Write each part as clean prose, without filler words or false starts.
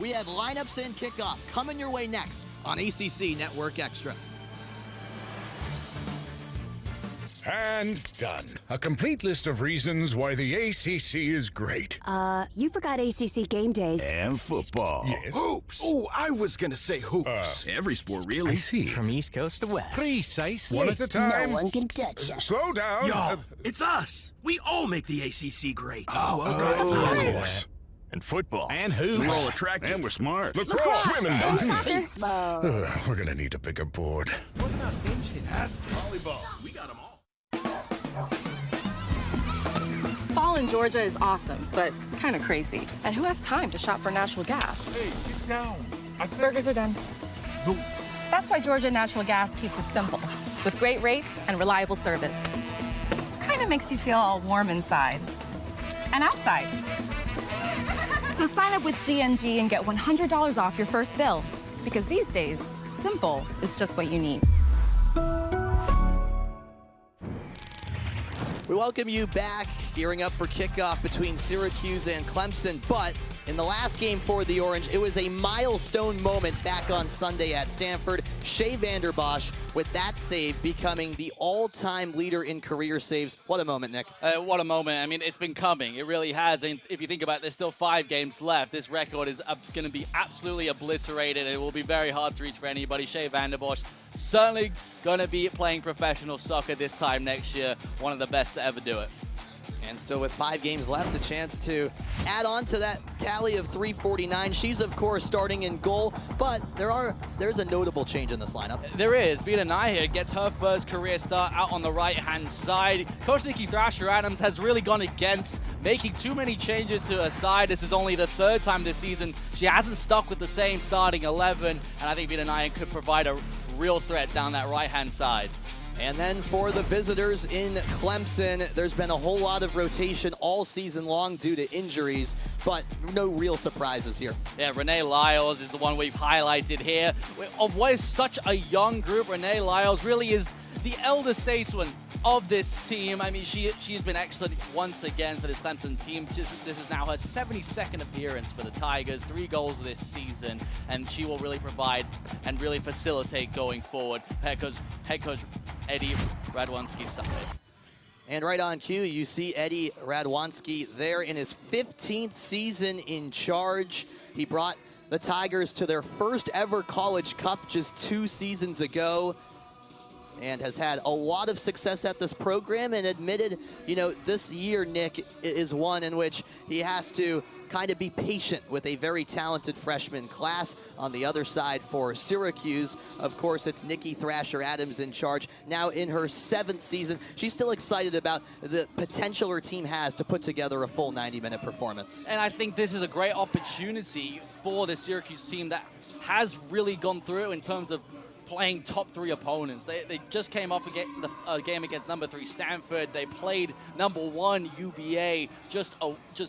We have lineups and kickoff coming your way next on ACC Network Extra. And done. A complete list of reasons why the ACC is great. You forgot ACC game days. And football. Yes. Hoops. Oh, I was gonna say hoops. Every sport, really. I see. From East Coast to West. Precisely. One at a time. No one can touch us. Slow down. Yo, it's us. We all make the ACC great. Oh, okay. Yes. And football. And hoops. We're all attractive. And we're smart. Lacrosse. Swimming. Baseball. We're gonna need a bigger board. What about gymnastics? Volleyball. We got them all. Fall in Georgia is awesome, but kind of crazy. And who has time to shop for natural gas? Hey, get down. Burgers are done. No. That's why Georgia Natural Gas keeps it simple, with great rates and reliable service. Kind of makes you feel all warm inside and outside. So sign up with GNG and get $100 off your first bill, because these days, simple is just what you need. We welcome you back, gearing up for kickoff between Syracuse and Clemson, but in the last game for the Orange, it was a milestone moment back on Sunday at Stanford. Shea Vanderbosch, with that save, becoming the all-time leader in career saves. What a moment, Nick. What a moment. I mean, it's been coming. It really has. And if you think about it, there's still 5 games left. This record is going to be absolutely obliterated. It will be very hard to reach for anybody. Shea Vanderbosch certainly going to be playing professional soccer this time next year. One of the best to ever do it. And still with 5 games left, a chance to add on to that tally of 349. She's, of course, starting in goal, but there's a notable change in this lineup. There is. Vita Nahir gets her first career start out on the right-hand side. Coach Nikki Thrasher-Adams has really gone against making too many changes to her side. This is only the 3rd time this season she hasn't stuck with the same starting 11, and I think Vita Nahir could provide a real threat down that right-hand side. And then for the visitors in Clemson, there's been a whole lot of rotation all season long due to injuries, but no real surprises here. Yeah, Renee Lyles is the one we've highlighted here. Of what is such a young group, Renee Lyles really is the elder statesman of this team. I mean, she's been excellent once again for this Clemson team. This is now her 72nd appearance for the Tigers, 3 goals this season, and she will really provide and really facilitate going forward. Head coach Eddie Radwanski's side. And right on cue, you see Eddie Radwanski there in his 15th season in charge. He brought the Tigers to their first ever College Cup just 2 seasons ago, and has had a lot of success at this program, and admitted, you know, this year, Nick, is one in which he has to kind of be patient with a very talented freshman class. On the other side for Syracuse, of course, it's Nikki Thrasher-Adams in charge, now in her 7th season. She's still excited about the potential her team has to put together a full 90-minute performance. And I think this is a great opportunity for the Syracuse team that has really gone through in terms of playing top 3 opponents. They just came off a game against number 3 Stanford. They played number 1 UVA just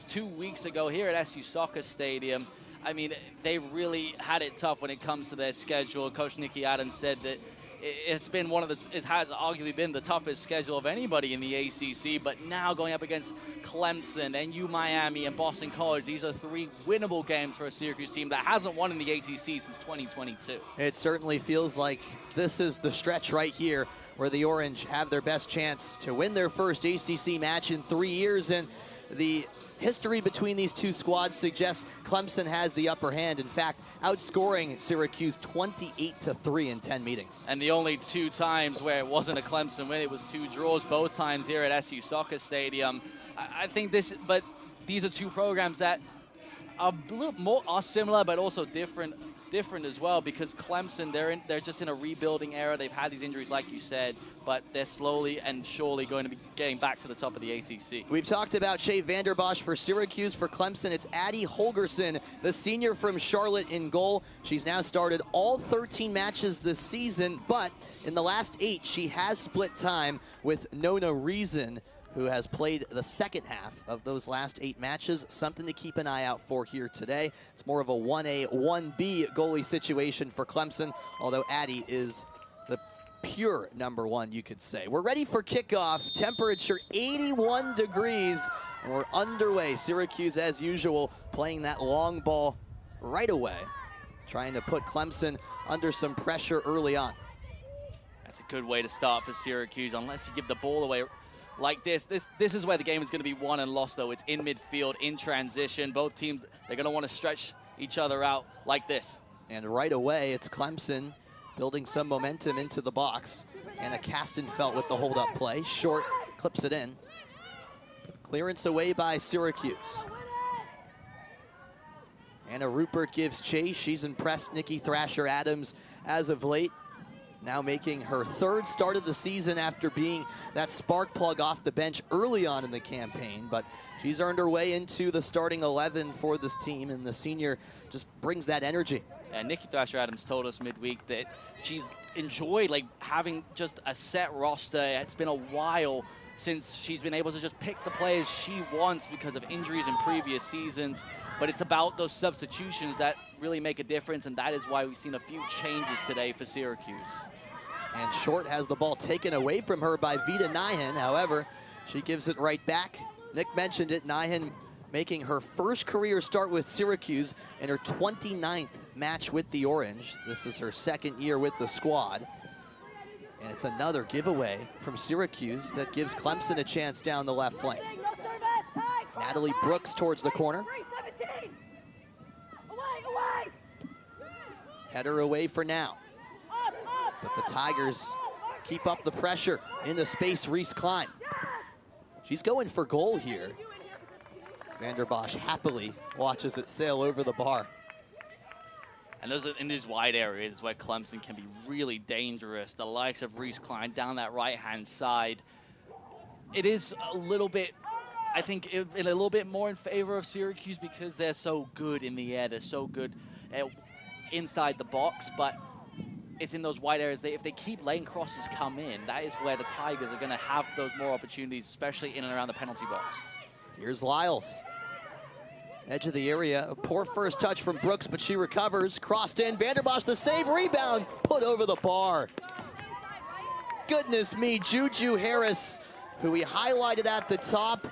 2 weeks ago here at SU Soccer Stadium. I mean, they really had it tough when it comes to their schedule. Coach Nikki Adams said that it has arguably been the toughest schedule of anybody in the ACC, but now going up against Clemson and Miami and Boston College, these are 3 winnable games for a Syracuse team that hasn't won in the ACC since 2022. It certainly feels like this is the stretch right here where the Orange have their best chance to win their first ACC match in 3 years, and the history between these 2 squads suggests Clemson has the upper hand, in fact, outscoring Syracuse 28-3 in 10 meetings. And the only 2 times where it wasn't a Clemson win, it was 2 draws, both times here at SU Soccer Stadium. I think but these are 2 programs that are similar, but also different as well, because Clemson, they're just in a rebuilding era. They've had these injuries, like you said, but they're slowly and surely going to be getting back to the top of the ACC. We've talked about Shea Vanderbosch for Syracuse. For Clemson, it's Addie Holgerson, the senior from Charlotte, in goal. She's now started all 13 matches this season, but in the last 8, she has split time with Nona Reason, who has played the second half of those last 8 matches. Something to keep an eye out for here today. It's more of a 1A, 1B goalie situation for Clemson, although Addie is the pure number 1, you could say. We're ready for kickoff. Temperature 81 degrees, and we're underway. Syracuse, as usual, playing that long ball right away, trying to put Clemson under some pressure early on. That's a good way to start for Syracuse, unless you give the ball away like this. This is where the game is going to be won and lost, though. It's in midfield, in transition. Both teams, they're going to want to stretch each other out like this. And right away, it's Clemson building some momentum into the box. And a Castenfelt with the hold-up play. Short, clips it in. Clearance away by Syracuse. Anna Rupert gives chase. She's impressed Nikki Thrasher-Adams as of late. Now making her third start of the season after being that spark plug off the bench early on in the campaign. But she's earned her way into the starting 11 for this team, and the senior just brings that energy. And Nikki Thrasher-Adams told us midweek that she's enjoyed having just a set roster. It's been a while since she's been able to just pick the players she wants because of injuries in previous seasons. But it's about those substitutions that really make a difference, and that is why we've seen a few changes today for Syracuse. And Short has the ball taken away from her by Vita Nyhan. However, she gives it right back. Nick mentioned it, Nyhan making her first career start with Syracuse in her 29th match with the Orange. This is her second year with the squad. And it's another giveaway from Syracuse that gives Clemson a chance down the left flank. Natalie Brooks towards the corner. Header away for now. But the Tigers keep up the pressure. In the space, Reese Klein. She's going for goal here. Vanderbosch happily watches it sail over the bar. And those are in these wide areas where Clemson can be really dangerous. The likes of Reese Klein down that right-hand side. It is a little bit, I think, a little bit more in favor of Syracuse because they're so good in the air. They're so good inside the box, but it's in those wide areas. If they keep letting crosses come in, that is where the Tigers are going to have those more opportunities, especially in and around the penalty box. Here's Lyles. Edge of the area, a poor first touch from Brooks, but she recovers. Crossed in, Vanderbosch the save, rebound, put over the bar. Goodness me, Juju Harris, who we highlighted at the top,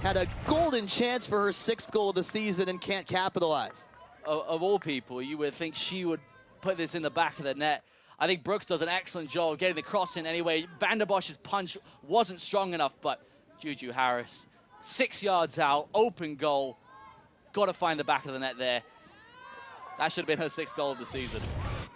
had a golden chance for her 6th goal of the season and can't capitalize. Of all people, you would think she would put this in the back of the net. I think Brooks does an excellent job of getting the cross in anyway. Vanderbosch's punch wasn't strong enough, but Juju Harris, 6 yards out, open goal. Got to find the back of the net there. That should have been her 6th goal of the season.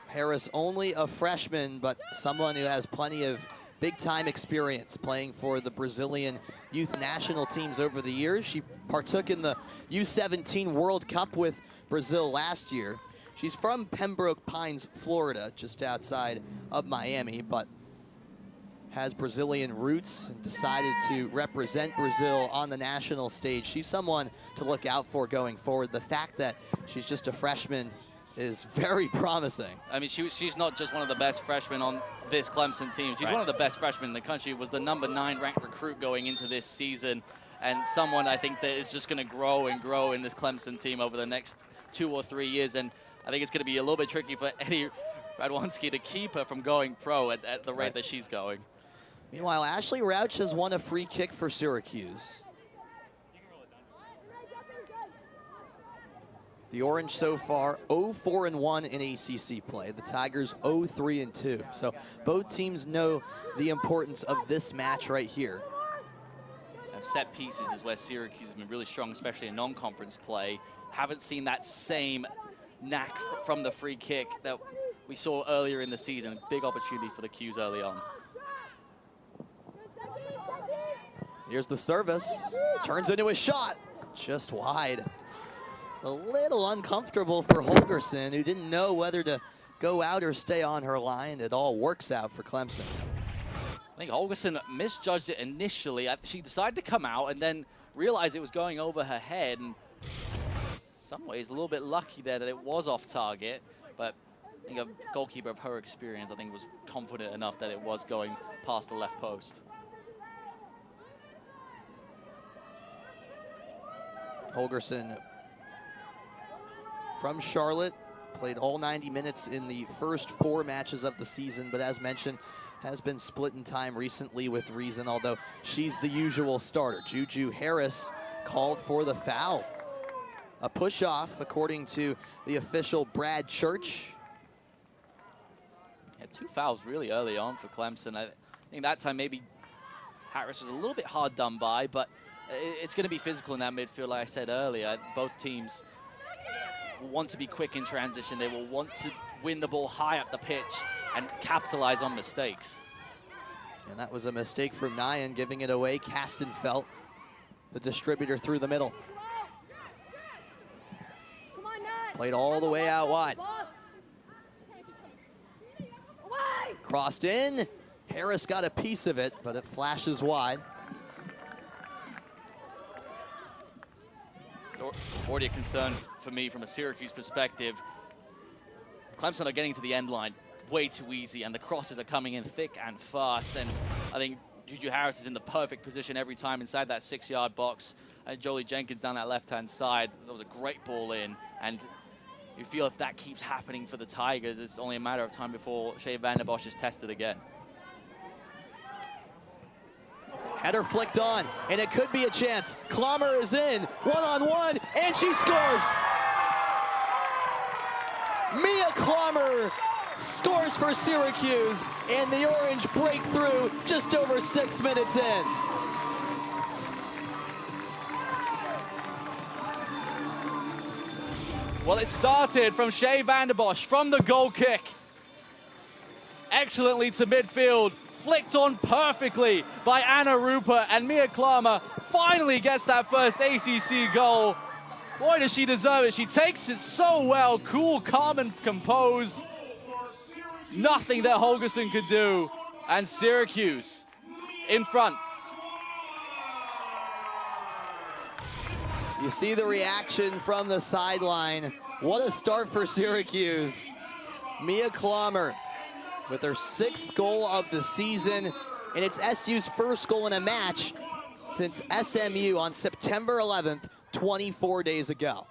Harris, only a freshman, but someone who has plenty of big-time experience playing for the Brazilian youth national teams over the years. She partook in the U17 World Cup with Brazil last year. She's from Pembroke Pines, Florida, just outside of Miami, but has Brazilian roots and decided to represent Brazil on the national stage. She's someone to look out for going forward. The fact that she's just a freshman is very promising. I mean, she's not just one of the best freshmen on this Clemson team. She's one of the best freshmen in the country. Was the number 9 ranked recruit going into this season, and someone I think that is just going to grow and grow in this Clemson team over the next 2 or 3 years. And I think it's going to be a little bit tricky for Eddie Radwanski to keep her from going pro at the rate that she's going. Meanwhile, Ashley Rauch has won a free kick for Syracuse. The Orange so far 0-4-1 in ACC play. The Tigers 0-3-2. So both teams know the importance of this match right here. And set pieces is where Syracuse has been really strong, especially in non-conference play. Haven't seen that same knack from the free kick that we saw earlier in the season. Big opportunity for the Qs early on. Here's the service, turns into a shot, just wide. A little uncomfortable for Holgerson, who didn't know whether to go out or stay on her line. It all works out for Clemson. I think Holgerson misjudged it initially. She decided to come out and then realized it was going over her head. And in some ways, a little bit lucky there that it was off target. But I think a goalkeeper of her experience, I think, was confident enough that it was going past the left post. Holgerson from Charlotte, played all 90 minutes in the first 4 matches of the season, but as mentioned, has been split in time recently with reason, although she's the usual starter. Juju Harris called for the foul. a push off, according to the official Brad Church. Yeah, 2 fouls really early on for Clemson. I think that time maybe Harris was a little bit hard done by, but it's going to be physical in that midfield, like I said earlier. Both teams will want to be quick in transition. They will want to win the ball high up the pitch and capitalize on mistakes. And that was a mistake from Nyan, giving it away. Castenfelt, the distributor through the middle. Played all the way out wide. Crossed in. Harris got a piece of it, but it flashes wide. Already a concern for me from a Syracuse perspective. Clemson are getting to the end line way too easy, and the crosses are coming in thick and fast. And I think Juju Harris is in the perfect position every time inside that 6-yard box. And Jolie Jenkins down that left-hand side. That was a great ball in. And you feel if that keeps happening for the Tigers, it's only a matter of time before Shea Vanderbosch is tested again. Header flicked on, and it could be a chance. Clommer is in, one-on-one, and she scores! Mia Clommer scores for Syracuse, and the Orange break through just over 6 minutes in. Well, it started from Shea Vanderbosch from the goal kick. Excellently to midfield, flicked on perfectly by Anna Rupert, and Mia Clommer finally gets that first ACC goal. Boy, does she deserve it. She takes it so well, cool, calm, and composed. Nothing that Holgerson could do, and Syracuse in front. You see the reaction from the sideline. What a start for Syracuse. Mia Clommer with her 6th goal of the season, and it's SU's first goal in a match since SMU on September 11th, 24 days ago.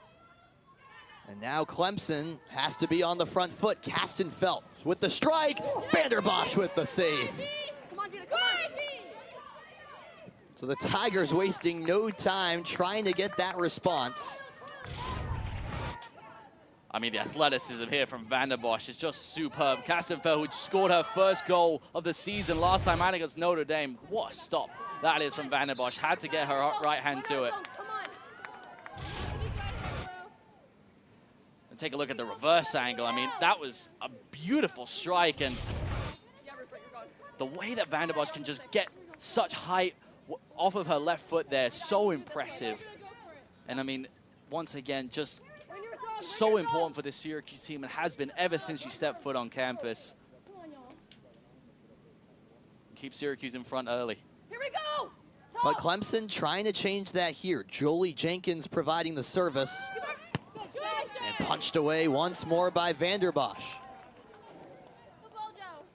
And now Clemson has to be on the front foot. Castenfelt with the strike, Vanderbosch with the save. So the Tigers wasting no time trying to get that response. I mean, the athleticism here from Vanderbosch is just superb. Castenfeld, who scored her first goal of the season last time out against Notre Dame. What a stop that is from Vanderbosch. Had to get her right hand to it. And take a look at the reverse angle. I mean, that was a beautiful strike. And the way that Vanderbosch can just get such height off of her left foot there, so impressive. And I mean, once again, just so important for the Syracuse team, and has been ever since she stepped foot on campus. Keep Syracuse in front early. Here we go! But Clemson trying to change that here. Jolie Jenkins providing the service. And punched away once more by Vanderbosch.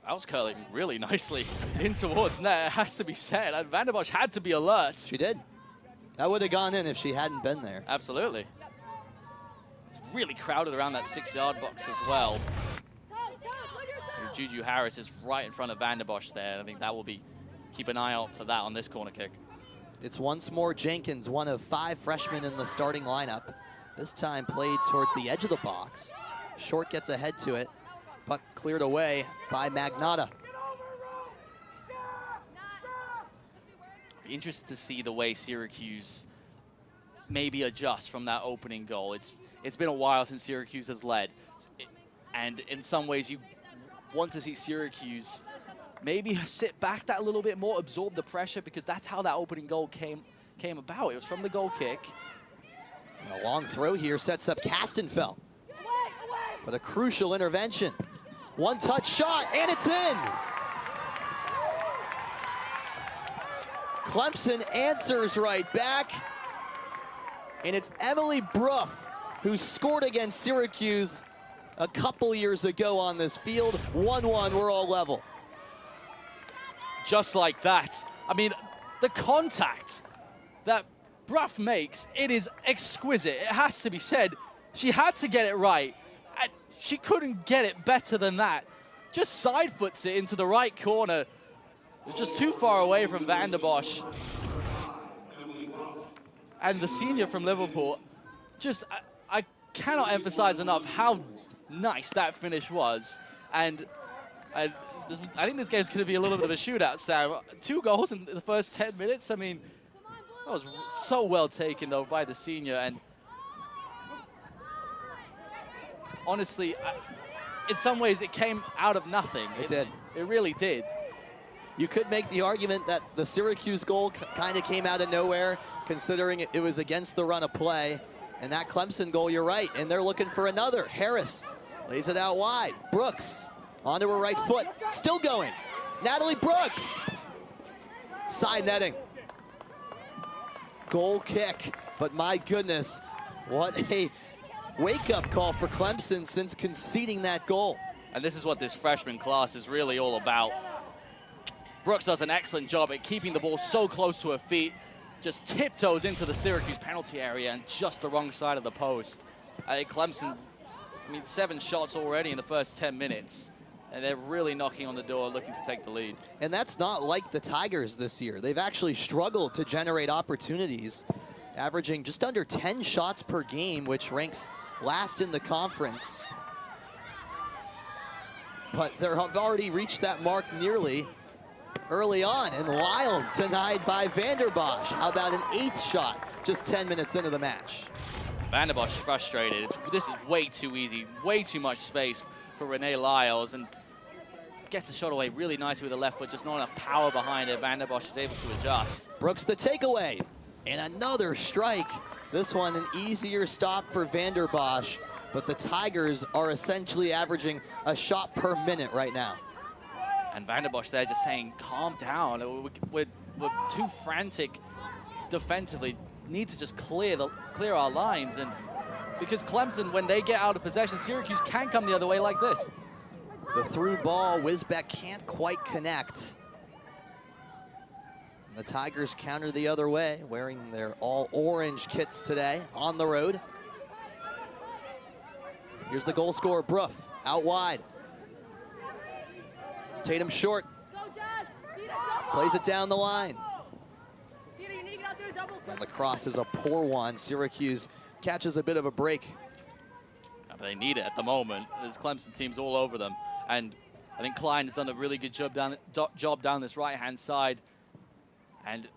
That was curling really nicely in towards net, it has to be said. And Vanderbosch had to be alert. She did. That would have gone in if she hadn't been there. Absolutely. It's really crowded around that 6-yard box as well. Juju Harris is right in front of Vanderbosch there. I think that will be, keep an eye out for that on this corner kick. It's once more Jenkins, one of 5 freshmen in the starting lineup. This time played towards the edge of the box. Short gets ahead to it. Puck cleared away by Magnata. Be interested to see the way Syracuse maybe adjust from that opening goal. It's been a while since Syracuse has led. And in some ways you want to see Syracuse maybe sit back that a little bit more, absorb the pressure, because that's how that opening goal came about. It was from the goal kick. And a long throw here sets up Castenfelt. But a crucial intervention. One-touch shot, and it's in! Clemson answers right back. And it's Emily Bruff who scored against Syracuse a couple years ago on this field. 1-1, we're all level. Just like that. I mean, the contact that Bruff makes, it is exquisite. It has to be said. She had to get it right. And she couldn't get it better than that. Just side foots it into the right corner. It was just too far away from Vanderbosch. And the senior from Liverpool I cannot emphasize enough how nice that finish was. And I think this game's going to be a little bit of a shootout, Sam. 2 goals in the first 10 minutes. I mean, that was so well taken, though, by the senior. And honestly, in some ways, it came out of nothing. It did. It really did. You could make the argument that the Syracuse goal kind of came out of nowhere, considering it was against the run of play. And that Clemson goal, you're right, and they're looking for another. Harris lays it out wide. Brooks onto her right foot, still going. Natalie Brooks, side netting. Goal kick, but my goodness, what a wake-up call for Clemson since conceding that goal. And this is what this freshman class is really all about. Brooks does an excellent job at keeping the ball so close to her feet, just tiptoes into the Syracuse penalty area and just the wrong side of the post. Clemson, 7 shots already in the first 10 minutes, and they're really knocking on the door looking to take the lead. And that's not like the Tigers this year. They've actually struggled to generate opportunities, averaging just under 10 shots per game, which ranks last in the conference. But they've already reached that mark nearly early on, and Lyles denied by Vanderbosch. How about an 8th shot just 10 minutes into the match? Vanderbosch frustrated. This is way too easy, way too much space for Renee Lyles, and gets a shot away really nicely with the left foot, just not enough power behind it. Vanderbosch is able to adjust. Brooks the takeaway, and another strike. This one an easier stop for Vanderbosch, but the Tigers are essentially averaging a shot per minute right now. And Vanderbosch there just saying, calm down. We're too frantic defensively. Need to just clear our lines. And because Clemson, when they get out of possession, Syracuse can come the other way like this. The through ball, Wisbeck can't quite connect. The Tigers counter the other way, wearing their all-orange kits today on the road. Here's the goal scorer, Bruff, out wide. Tatum short. Plays it down the line. And the cross is a poor one. Syracuse catches a bit of a break. But they need it at the moment. There's Clemson teams all over them. And I think Klein has done a really good job down this right-hand side. And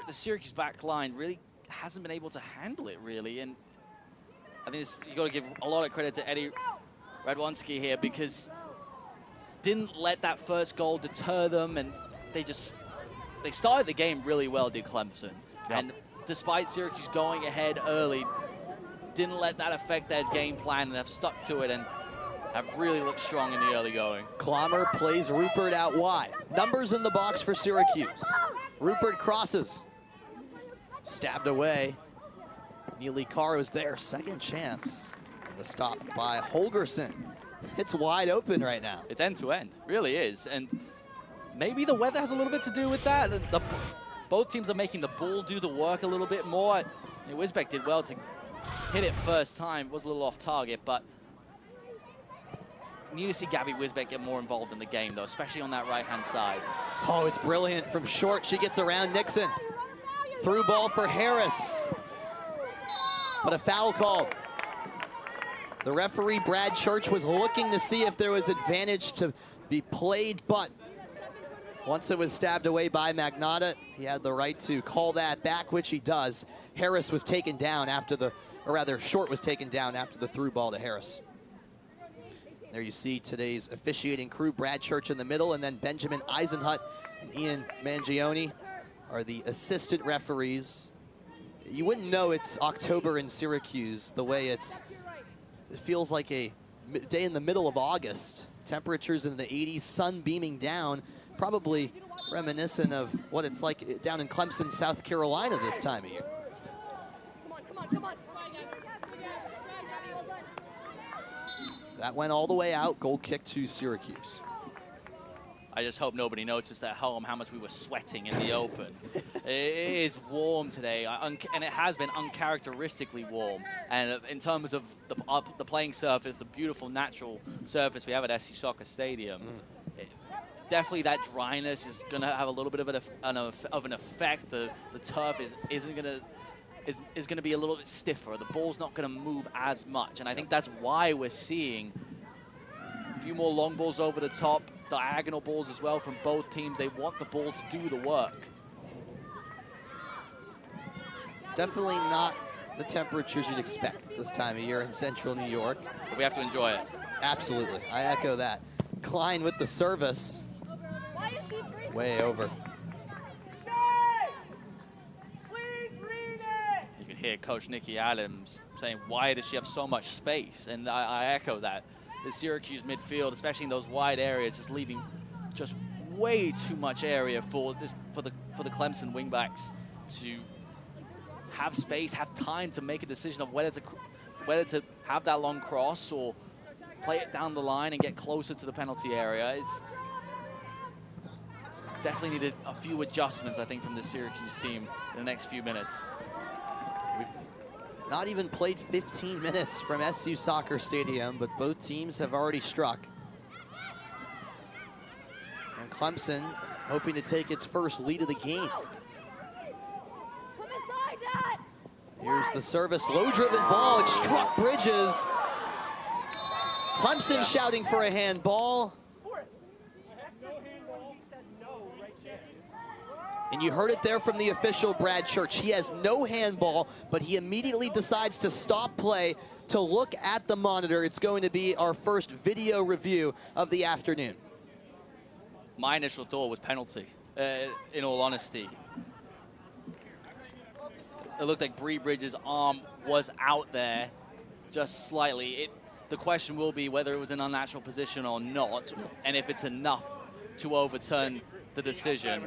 the Syracuse back line really hasn't been able to handle it, really. And I think you got to give a lot of credit to Eddie Radwanski here, because didn't let that first goal deter them, and they started the game really well, did Clemson. Yep. And despite Syracuse going ahead early, didn't let that affect their game plan, and have stuck to it and have really looked strong in the early going. Clommer plays Rupert out wide. Numbers in the box for Syracuse. Rupert crosses. Stabbed away. Neely Carr was there, second chance. The stop by Holgerson. It's wide open right now. It's end-to-end, really is. And maybe the weather has a little bit to do with that. Both teams are making the ball do the work a little bit more. Wisbeck did well to hit it first time. It was a little off target, but need to see Gabby Wisbeck get more involved in the game, though, especially on that right-hand side. Oh, it's brilliant from short. She gets around Nixon. Through ball for Harris. But a foul called. The referee, Brad Church, was looking to see if there was advantage to be played, but once it was stabbed away by Magnotta, he had the right to call that back, which he does. Harris was taken down Short was taken down after the through ball to Harris. There you see today's officiating crew, Brad Church in the middle, and then Benjamin Eisenhut and Ian Mangione are the assistant referees. You wouldn't know it's October in Syracuse the way it feels like a day in the middle of August. Temperatures in the 80s, sun beaming down, probably reminiscent of what it's like down in Clemson, South Carolina this time of year. That went all the way out, goal kick to Syracuse. I just hope nobody noticed at home how much we were sweating in the open. It is warm today, and it has been uncharacteristically warm. And in terms of the playing surface, the beautiful natural surface we have at SC Soccer Stadium, definitely that dryness is going to have a little bit of an effect. The turf isn't going to is going to be a little bit stiffer. The ball's not going to move as much, and I think that's why we're seeing a few more long balls over the top, diagonal balls as well from both teams. They want the ball to do the work. Definitely not the temperatures you'd expect this time of year in central New York. But we have to enjoy it. Absolutely, I echo that. Klein with the service. Way over. You can hear Coach Nikki Adams saying, why does she have so much space? And I echo that. The Syracuse midfield, especially in those wide areas, just leaving just way too much area for the Clemson wingbacks to have space, have time to make a decision of whether to have that long cross or play it down the line and get closer to the penalty area. It's definitely needed a few adjustments, I think, from the Syracuse team in the next few minutes. We've not even played 15 minutes from SU Soccer Stadium, but both teams have already struck. And Clemson hoping to take its first lead of the game. Here's the service, low-driven ball, it struck Bridges. Clemson shouting for a handball. And you heard it there from the official, Brad Church. He has no handball, but he immediately decides to stop play to look at the monitor. It's going to be our first video review of the afternoon. My initial thought was penalty, in all honesty. It looked like Bree Bridges' arm was out there just slightly. The question will be whether it was an unnatural position or not, and if it's enough to overturn the decision.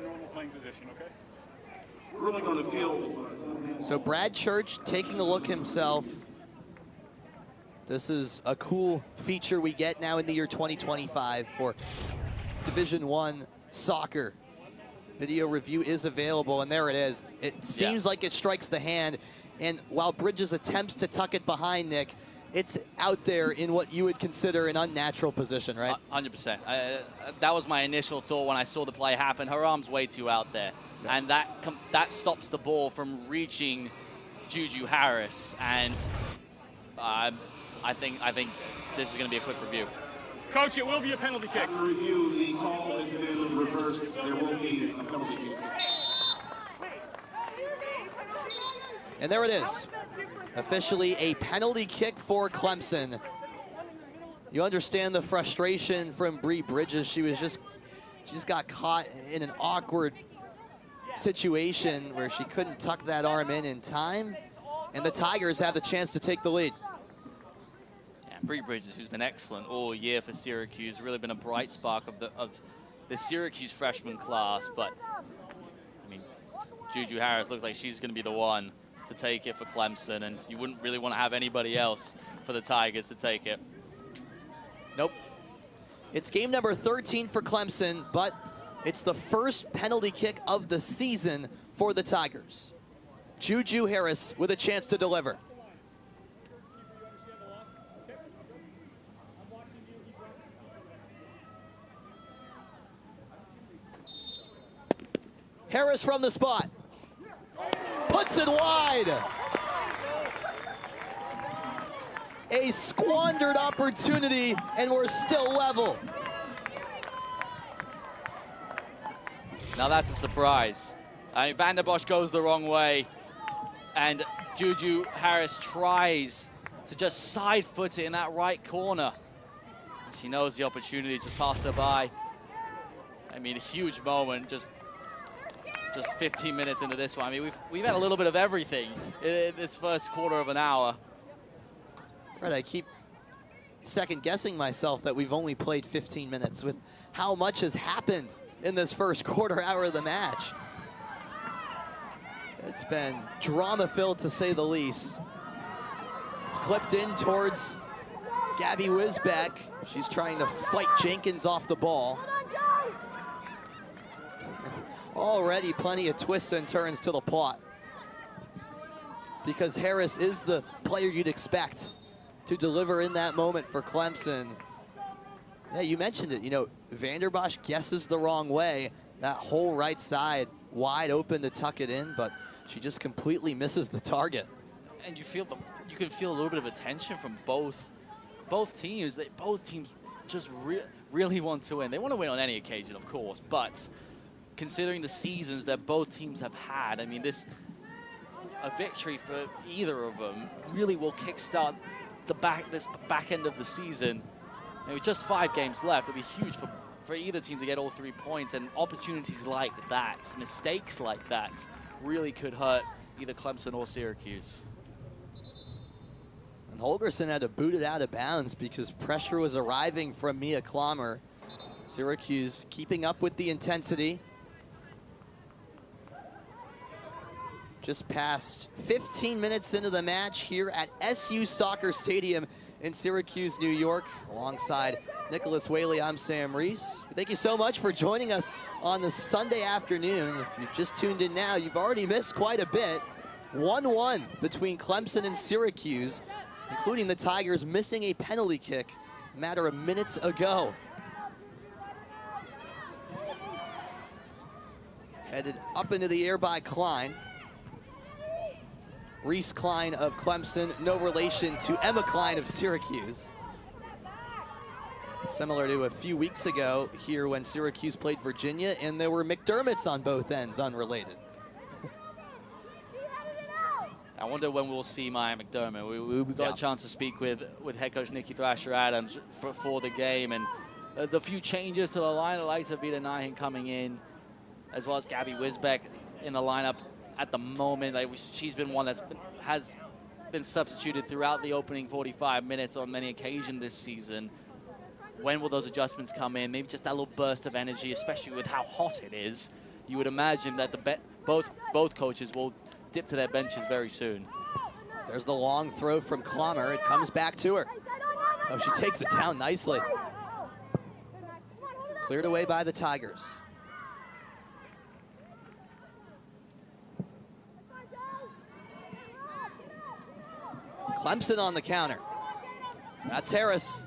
So Brad Church taking a look himself. This is a cool feature we get now in the year 2025 for Division I soccer. Video review is available, and there it is. It seems like it strikes the hand, and while Bridges attempts to tuck it behind, Nick, it's out there in what you would consider an unnatural position, right? 100%. That was my initial thought when I saw the play happen. Her arm's way too out there, and that stops the ball from reaching Juju Harris. And I think this is going to be a quick review. Coach, it will be a penalty kick. After review, the call has been reversed. There will be a penalty kick. And there it is. Officially a penalty kick for Clemson. You understand the frustration from Bree Bridges. She just got caught in an awkward situation where she couldn't tuck that arm in time. And the Tigers have the chance to take the lead. Bree Bridges, who's been excellent all year for Syracuse, really been a bright spark of the Syracuse freshman class. But I mean, Juju Harris looks like she's going to be the one to take it for Clemson, and you wouldn't really want to have anybody else for the Tigers to take it. Nope. It's game number 13 for Clemson, but it's the first penalty kick of the season for the Tigers. Juju Harris with a chance to deliver. Harris from the spot. Puts it wide. A squandered opportunity, and we're still level. Now that's a surprise. Van der Bosch goes the wrong way, and Juju Harris tries to just side foot it in that right corner. She knows the opportunity just passed her by. I mean, a huge moment, just 15 minutes into this one. I mean, we've had a little bit of everything in this first quarter of an hour. Right, I keep second guessing myself that we've only played 15 minutes with how much has happened in this first quarter hour of the match. It's been drama-filled to say the least. It's clipped in towards Gabby Wisbeck. She's trying to fight Jenkins off the ball. Already plenty of twists and turns to the plot, because Harris is the player you'd expect to deliver in that moment for Clemson. Yeah, you mentioned it. You know, Van der Bosch guesses the wrong way. That whole right side wide open to tuck it in, but she just completely misses the target. And you can feel a little bit of attention from both teams. Both teams just really want to win. They want to win on any occasion, of course, but considering the seasons that both teams have had, I mean, a victory for either of them really will kickstart this back end of the season. And with just 5 games left, it'll be huge for either team to get all 3 points, and opportunities like that, mistakes like that, really could hurt either Clemson or Syracuse. And Holgerson had to boot it out of bounds because pressure was arriving from Mia Clommer. Syracuse keeping up with the intensity. Just past 15 minutes into the match here at SU Soccer Stadium in Syracuse, New York. Alongside Nicholas Whaley, I'm Sam Reese. Thank you so much for joining us on this Sunday afternoon. If you just tuned in now, you've already missed quite a bit. 1-1 between Clemson and Syracuse, including the Tigers missing a penalty kick a matter of minutes ago. Headed up into the air by Klein. Reese Klein of Clemson, no relation to Emma Klein of Syracuse. Similar to a few weeks ago here when Syracuse played Virginia, and there were McDermotts on both ends, unrelated. I wonder when we'll see Maya McDermott. We got a chance to speak with head coach Nikki Thrasher-Adams before the game, and the few changes to the lineup, like Vita Nahin coming in, as well as Gabby Wisbeck in the lineup at the moment. She's been one has been substituted throughout the opening 45 minutes on many occasions this season. When will those adjustments come in? Maybe just that little burst of energy, especially with how hot it is. You would imagine that both coaches will dip to their benches very soon. There's the long throw from Clommer. It comes back to her. Oh, she takes it down nicely. Cleared away by the Tigers. Clemson on the counter. That's Harris.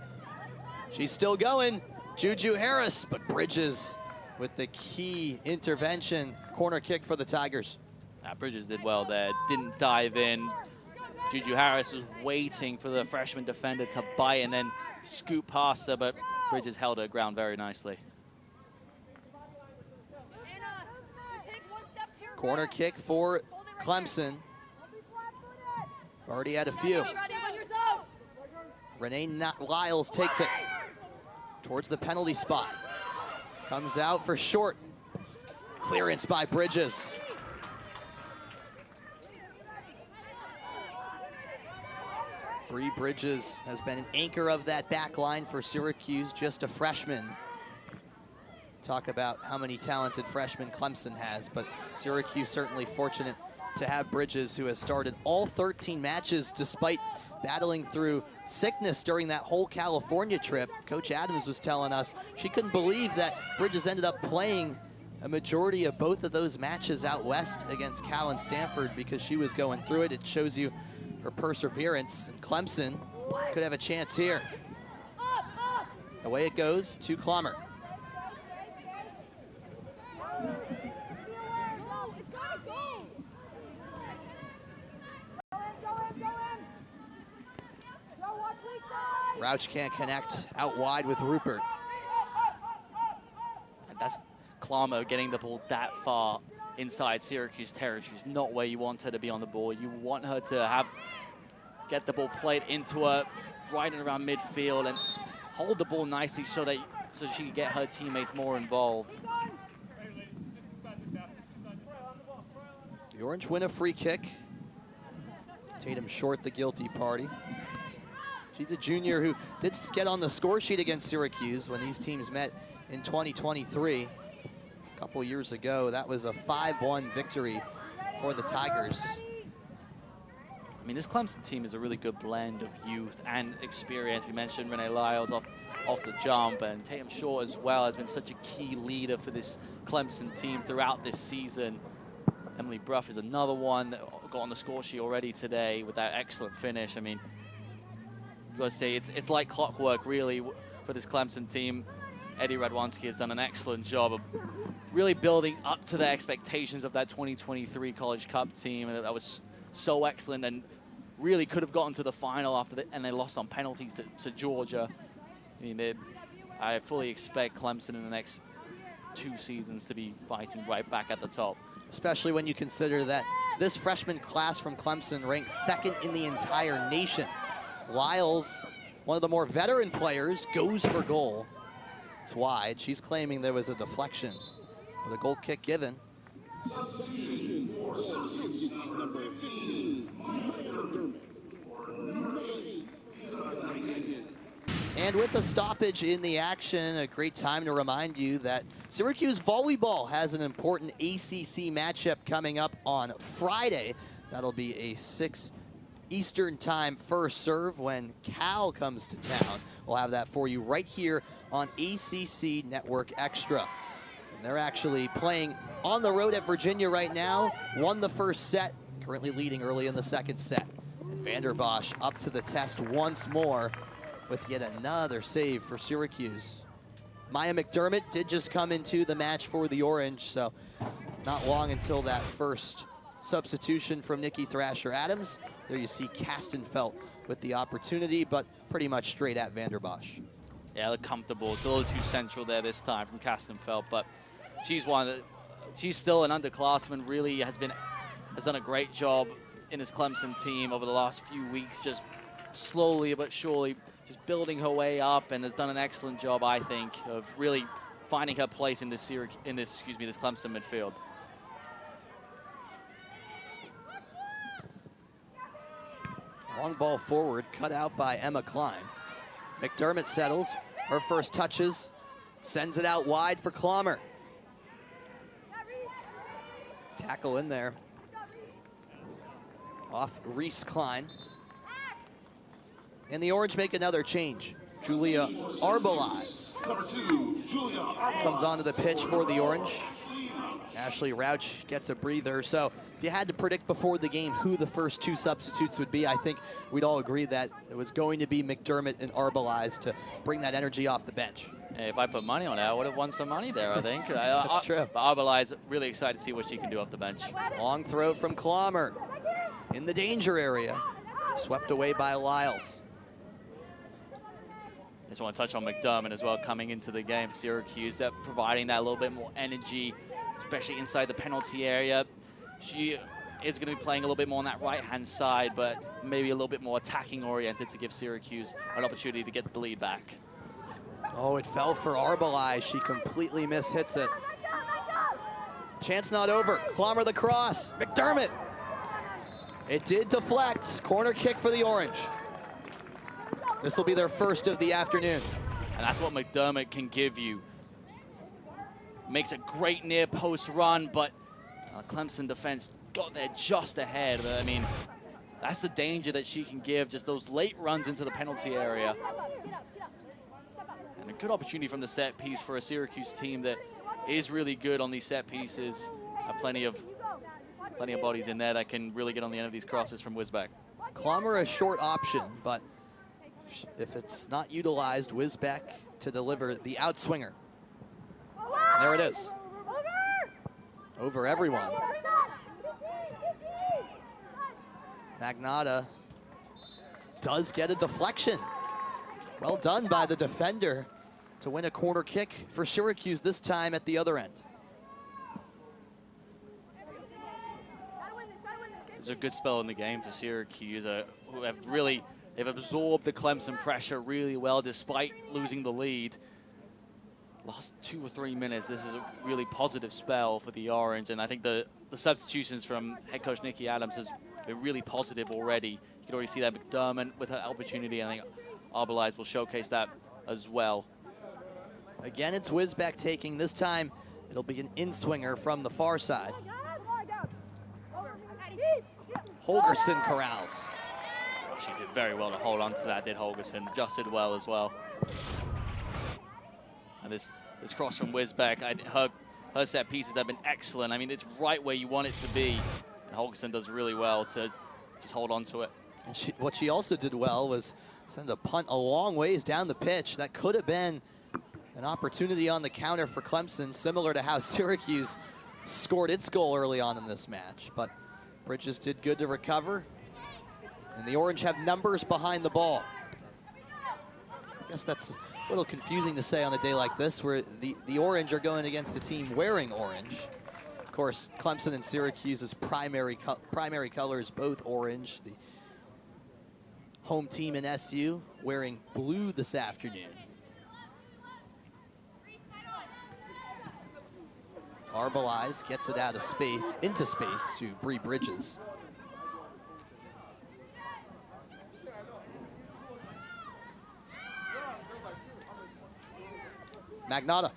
She's still going. Juju Harris, but Bridges with the key intervention. Corner kick for the Tigers. Bridges did well there. Didn't dive in. Juju Harris was waiting for the freshman defender to bite and then scoop past her, but Bridges held her ground very nicely. Corner kick for Clemson. Already had a few. Renee Lyles takes it towards the penalty spot. Comes out for short. Clearance by Bridges. Bree Bridges has been an anchor of that back line for Syracuse, just a freshman. Talk about how many talented freshmen Clemson has, but Syracuse certainly fortunate to have Bridges, who has started all 13 matches despite battling through sickness during that whole California trip. Coach Adams was telling us she couldn't believe that Bridges ended up playing a majority of both of those matches out west against Cal and Stanford because she was going through it. It shows you her perseverance, and Clemson could have a chance here. Away it goes to Clommer. Rauch can't connect out wide with Rupert. And that's Clommer getting the ball that far inside Syracuse territory. Is not where you want her to be on the ball. You want her to get the ball played into her right and around midfield and hold the ball nicely so she can get her teammates more involved. The Orange win a free kick. Tatum Short, the guilty party. She's a junior who did get on the score sheet against Syracuse when these teams met in 2023. A couple years ago, that was a 5-1 victory for the Tigers. I mean, this Clemson team is a really good blend of youth and experience. We mentioned Renee Lyles off the jump, and Tatum Short as well has been such a key leader for this Clemson team throughout this season. Emily Bruff is another one that got on the score sheet already today with that excellent finish. I mean, you got to say it's like clockwork really for this Clemson team. Eddie Radwanski has done an excellent job of really building up to the expectations of that 2023 College Cup team. And that was so excellent and really could have gotten to the final after and they lost on penalties to Georgia. I mean, I fully expect Clemson in the next 2 seasons to be fighting right back at the top. Especially when you consider that this freshman class from Clemson ranks 2nd in the entire nation. Lyles, one of the more veteran players, goes for goal. It's wide. She's claiming there was a deflection, but a goal kick given. Substitution for Syracuse, number 15. And with a stoppage in the action, a great time to remind you that Syracuse volleyball has an important ACC matchup coming up on Friday. That'll be a 6 Eastern time first serve when Cal comes to town. We'll have that for you right here on ACC Network Extra. And they're actually playing on the road at Virginia right now. Won the first set, currently leading early in the second set. And Vanderbosch up to the test once more with yet another save for Syracuse. Maya McDermott did just come into the match for the Orange, so not long until that first substitution from Nikki Thrasher-Adams. There you see Castenfelt with the opportunity, but pretty much straight at Vanderbosch. Yeah, look comfortable. It's a little too central there this time from Castenfelt, but she's still an underclassman, really has done a great job in this Clemson team over the last few weeks, just slowly but surely just building her way up, and has done an excellent job, I think, of really finding her place in this Clemson midfield. Long ball forward, cut out by Emma Klein. McDermott settles, her first touches, sends it out wide for Clommer. Tackle in there. Off Reese Klein. And the Orange make another change. Julia Arbeliz comes onto the pitch for the Orange. Ashley Rauch gets a breather. So if you had to predict before the game who the first 2 substitutes would be, I think we'd all agree that it was going to be McDermott and Arbeliz to bring that energy off the bench. Hey, if I put money on it, I would have won some money there, I think. That's true. But Arbeliz, really excited to see what she can do off the bench. Long throw from Clommer in the danger area. Swept away by Lyles. Just want to touch on McDermott as well, coming into the game for Syracuse, providing that little bit more energy, especially inside the penalty area. She is going to be playing a little bit more on that right-hand side, but maybe a little bit more attacking-oriented to give Syracuse an opportunity to get the lead back. Oh, it fell for Arbeliz. She completely mishits it. Chance not over. Clommer the cross. McDermott. It did deflect. Corner kick for the Orange. This will be their first of the afternoon. And that's what McDermott can give you. Makes a great near post run, but Clemson defense got there just ahead. But I mean, that's the danger that she can give, just those late runs into the penalty area. And a good opportunity from the set piece for a Syracuse team that is really good on these set pieces. Plenty of bodies in there that can really get on the end of these crosses from Wisbeck. Clommer a short option, but if it's not utilized, Wisbeck to deliver the outswinger. There it is. Over everyone. Magnata does get a deflection. Well done by the defender to win a corner kick for Syracuse, this time at the other end. It's a good spell in the game for Syracuse, who have they've absorbed the Clemson pressure really well despite losing the lead. Last 2 or 3 minutes, this is a really positive spell for the Orange, and I think the substitutions from head coach Nikki Adams has been really positive already. You can already see that McDermott with her opportunity. I think Arbeliz will showcase that as well. Again, it's Wisbeck taking. This time, it'll be an in-swinger from the far side. Holgerson corrals. She did very well to hold on to that, did Holgerson. Adjusted well as well. And this cross from Wisbeck, her set pieces have been excellent. I mean, it's right where you want it to be. And Holgerson does really well to just hold on to it. And what she also did well was send a punt a long ways down the pitch. That could have been An opportunity on the counter for Clemson, similar to how Syracuse scored its goal early on in this match. But Bridges did good to recover. And the Orange have numbers behind the ball. I guess that's a little confusing to say on a day like this, where the Orange are going against a team wearing orange. Of course, Clemson and Syracuse's primary colors, both orange. The home team in SU wearing blue this afternoon. Arbelize gets it out of space, into space to Bree Bridges. Magnotta.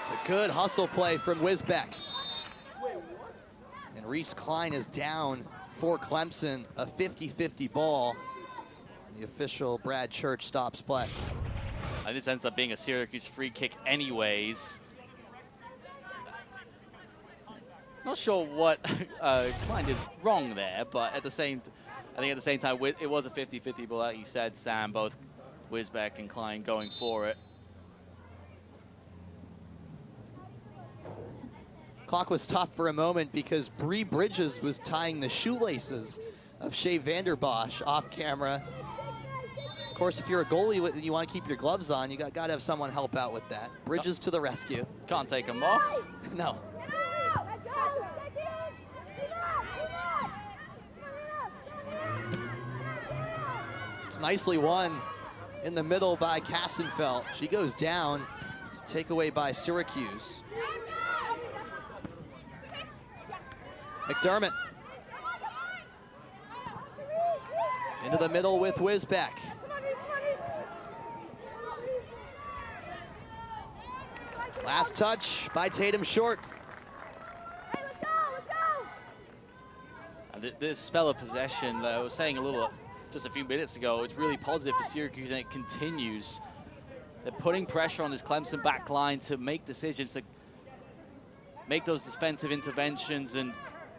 It's a good hustle play from Wisbeck. And Reese Klein is down for Clemson, a 50-50 ball. The official Brad Church stops play. This ends up being a Syracuse free kick anyways. Not sure what Klein did wrong there, but I think at the same time, it was a 50-50 ball, like you said, Sam, both Wisbeck and Klein going for it. Clock was stopped for a moment because Bree Bridges was tying the shoelaces of Shea Vanderbosch off camera. Of course, if you're a goalie and you want to keep your gloves on, you got to have someone help out with that. Bridges to the rescue. Can't take them off. No. It's nicely won in the middle by Castenfelt. She goes down. It's a takeaway by Syracuse. McDermott. Into the middle with Wisbeck. Last touch by Tatum Short. This spell of possession that I was saying just a few minutes ago, it's really positive for Syracuse, and it continues. They're putting pressure on this Clemson back line to make decisions, to make those defensive interventions, and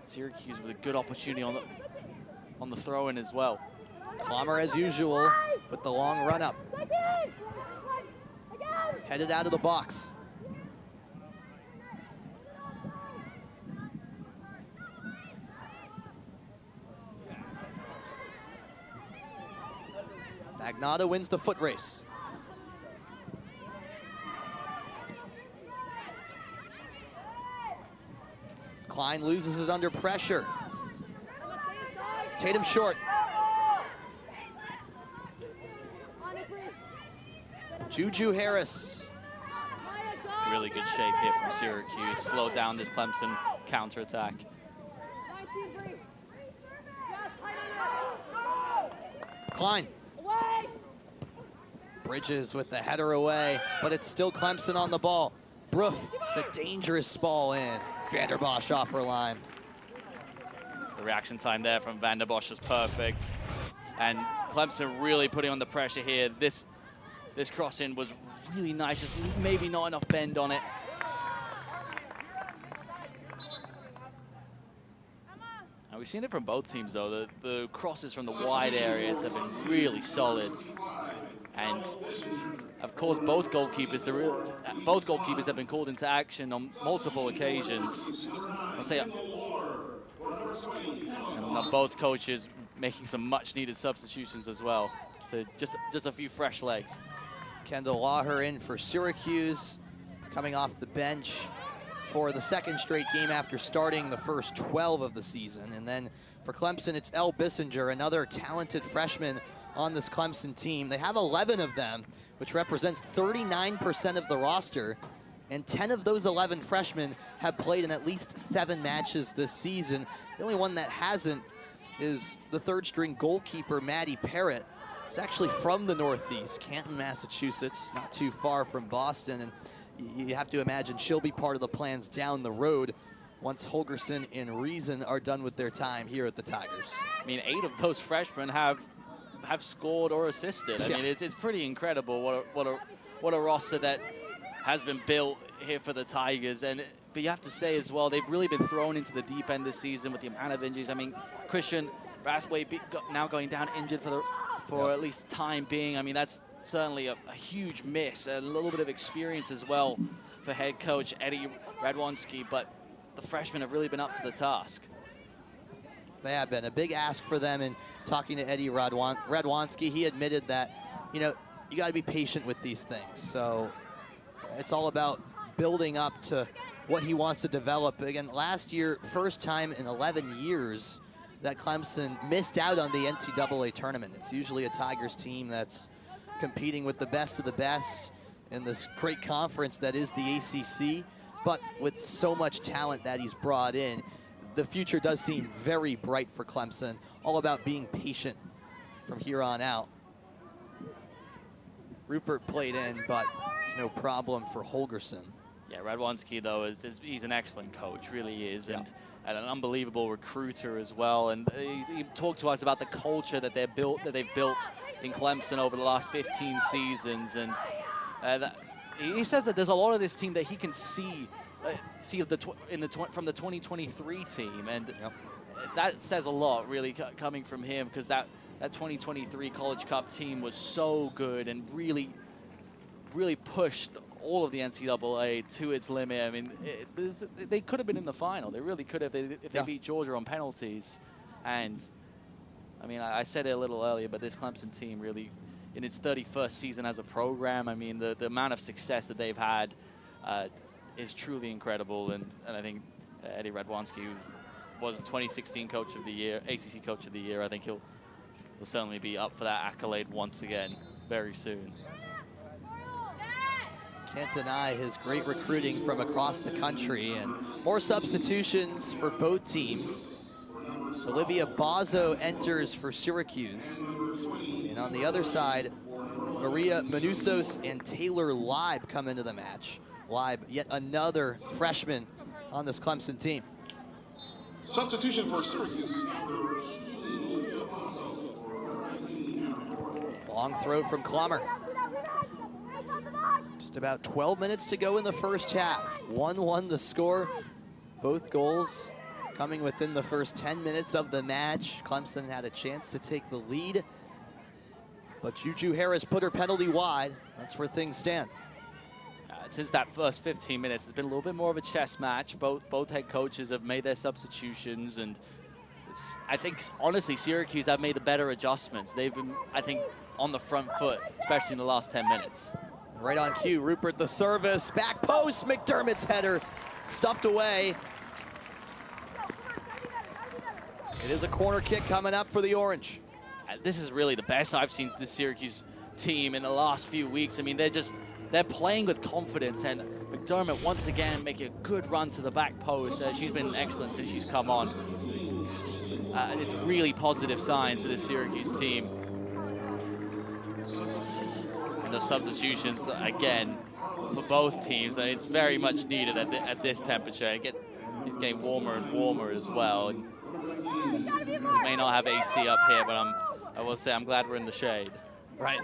Syracuse with a good opportunity on the throw-in as well. Clommer, as usual, with the long run-up. Headed out of the box. Magnotta wins the foot race. Klein loses it under pressure. Tatum Short. Juju Harris. Really good shape here from Syracuse. Slowed down this Clemson counterattack. Klein. Bridges with the header away, but it's still Clemson on the ball. Broof, the dangerous ball in. Vanderbosch off her line. The reaction time there from Vanderbosch was perfect. And Clemson really putting on the pressure here. This cross-in was really nice, just maybe not enough bend on it. And we've seen it from both teams, though. The crosses from the wide areas have been really solid. And of course, both goalkeepers have been called into action on multiple occasions. I'll say, and both coaches making some much-needed substitutions as well. To just a few fresh legs. Kendall Laher in for Syracuse, coming off the bench for the second straight game after starting the first 12 of the season. And then for Clemson, it's Elle Bissinger, another talented freshman on this Clemson team. They have 11 of them, which represents 39% of the roster, and 10 of those 11 freshmen have played in at least 7 matches this season. The only one that hasn't is the third-string goalkeeper, Maddie Parrott. It's actually from the Northeast, Canton, Massachusetts, not too far from Boston, and you have to imagine she'll be part of the plans down the road once Holgerson and Reason are done with their time here at the Tigers. I mean, 8 of those freshmen have scored or assisted. I mean, it's pretty incredible what a roster that has been built here for the Tigers. And but you have to say as well, they've really been thrown into the deep end this season with the amount of injuries. I mean, Christian Brathwaite now going down injured for at least the time being. I mean, that's certainly a huge miss, and a little bit of experience as well for head coach Eddie Radwanski, but the freshmen have really been up to the task. They have been a big ask for them. And talking to Eddie Radwanski, he admitted that, you know, you got to be patient with these things. So it's all about building up to what he wants to develop. Again, last year, first time in 11 years that Clemson missed out on the NCAA tournament. It's usually a Tigers team that's competing with the best of the best in this great conference that is the ACC, but with so much talent that he's brought in, the future does seem very bright for Clemson. All about being patient from here on out. Rupert played in, but it's no problem for Holgerson. Yeah, Radwanski, though, he's an excellent coach, really is, and an unbelievable recruiter as well. And he talked to us about the culture that they've built in Clemson over the last 15 seasons. And he says that there's a lot of this team that he can see from the 2023 team, and that says a lot, really, coming from him, because that 2023 College Cup team was so good and really pushed all of the NCAA to its limit. I mean, they could have been in the final. They really could have if they beat Georgia on penalties. And I mean, I said it a little earlier, but this Clemson team really, in its 31st season as a program, I mean, the amount of success that they've had is truly incredible. And I think Eddie Radwanski, who was the 2016 Coach of the Year, ACC Coach of the Year, I think he'll certainly be up for that accolade once again very soon. Can't deny his great recruiting from across the country, and more substitutions for both teams. Olivia Bozzo enters for Syracuse. And on the other side, Maria Manusos and Taylor Leib come into the match. Leib, yet another freshman on this Clemson team. Substitution for Syracuse. Long throw from Klummer. Just about 12 minutes to go in the first half. 1-1 the score. Both goals coming within the first 10 minutes of the match. Clemson had a chance to take the lead, but Juju Harris put her penalty wide. That's where things stand. Since that first 15 minutes, it's been a little bit more of a chess match. Both head coaches have made their substitutions, and I think, honestly, Syracuse have made the better adjustments. They've been, I think, on the front foot, especially in the last 10 minutes. Right on cue, Rupert the service, back post, McDermott's header, stuffed away. It is a corner kick coming up for the Orange. This is really the best I've seen this Syracuse team in the last few weeks. I mean, they're playing with confidence, and McDermott once again making a good run to the back post. She's been excellent since she's come on. It's really positive signs for this Syracuse team. And the substitutions, again, for both teams, it's very much needed at this temperature. It's getting warmer and warmer as well. And we may not have AC up here, but I will say I'm glad we're in the shade. Right.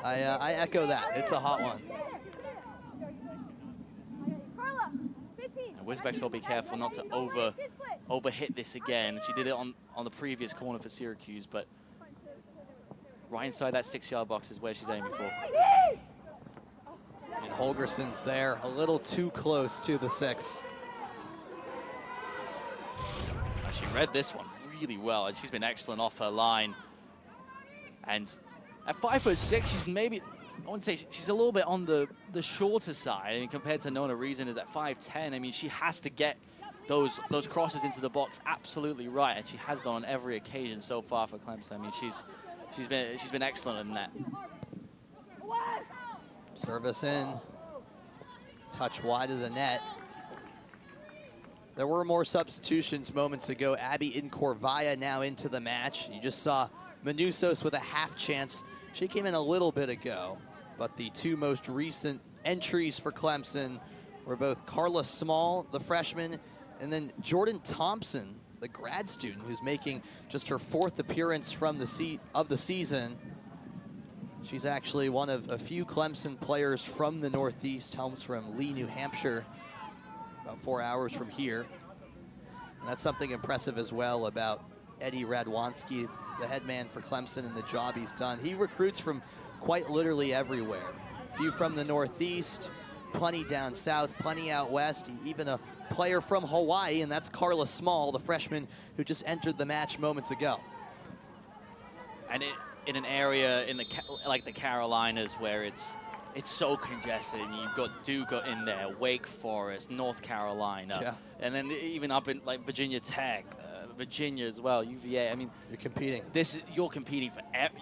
I echo that. It's a hot one. And Wisbeck's got to be careful not to overhit this again. She did it on the previous corner for Syracuse, but right inside that 6-yard box is where she's aiming for. And Holgerson's there, a little too close to the 6. She read this one really well, and she's been excellent off her line. And at 5'6", she's maybe, I wouldn't say she's a little bit on the shorter side. I mean, compared to Nona Reason is at 5'10". I mean, she has to get those crosses into the box absolutely right, and she has done on every occasion so far for Clemson. I mean, she's been excellent in that. Service in, touch wide of the net. There were more substitutions moments ago. Abby Incorvaya now into the match. You just saw Manusos with a half chance. She came in a little bit ago, but the two most recent entries for Clemson were both Carla Small, the freshman, and then Jordan Thompson, the grad student, who's making just her 4th appearance from the season. She's actually one of a few Clemson players from the Northeast, comes from Lee, New Hampshire, about 4 hours from here. And that's something impressive as well about Eddie Radwanski, the head man for Clemson, and the job he's done. He recruits from quite literally everywhere. A few from the Northeast, plenty down south, plenty out west, even a player from Hawaii, and that's Carla Small, the freshman who just entered the match moments ago. And in an area like the Carolinas where it's so congested, and you've got Duke in there, Wake Forest, North Carolina, and then even up in like Virginia Tech, Virginia as well, UVA. I mean, you're competing. You're competing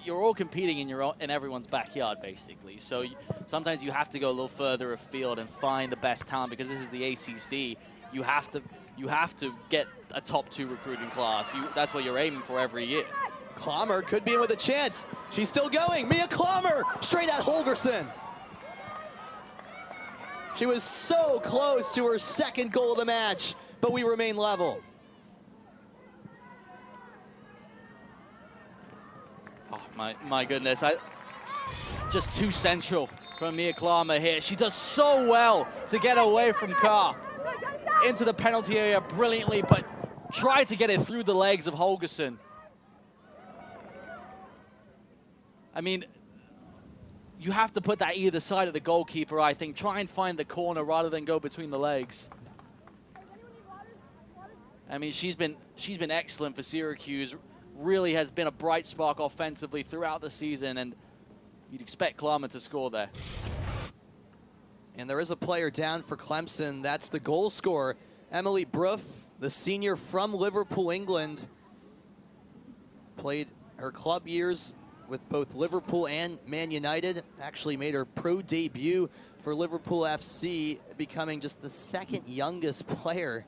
you're all competing in everyone's backyard, basically. So sometimes you have to go a little further afield and find the best talent, because this is the ACC. You have to get a top 2 recruiting class. That's what you're aiming for every year. Klammer could be in with a chance. She's still going. Mia Klammer straight at Holgerson. She was so close to her second goal of the match, but we remain level. Oh, my goodness. Just too central from Mia Klammer here. She does so well to get away from Carr into the penalty area brilliantly, but tried to get it through the legs of Holgerson. I mean, you have to put that either side of the goalkeeper, I think. Try and find the corner rather than go between the legs. I mean, she's been excellent for Syracuse. Really has been a bright spark offensively throughout the season, and you'd expect Klammer to score there. And there is a player down for Clemson. That's the goal scorer, Emily Bruff, the senior from Liverpool, England. Played her club years with both Liverpool and Man United. Actually made her pro debut for Liverpool FC, becoming just the second youngest player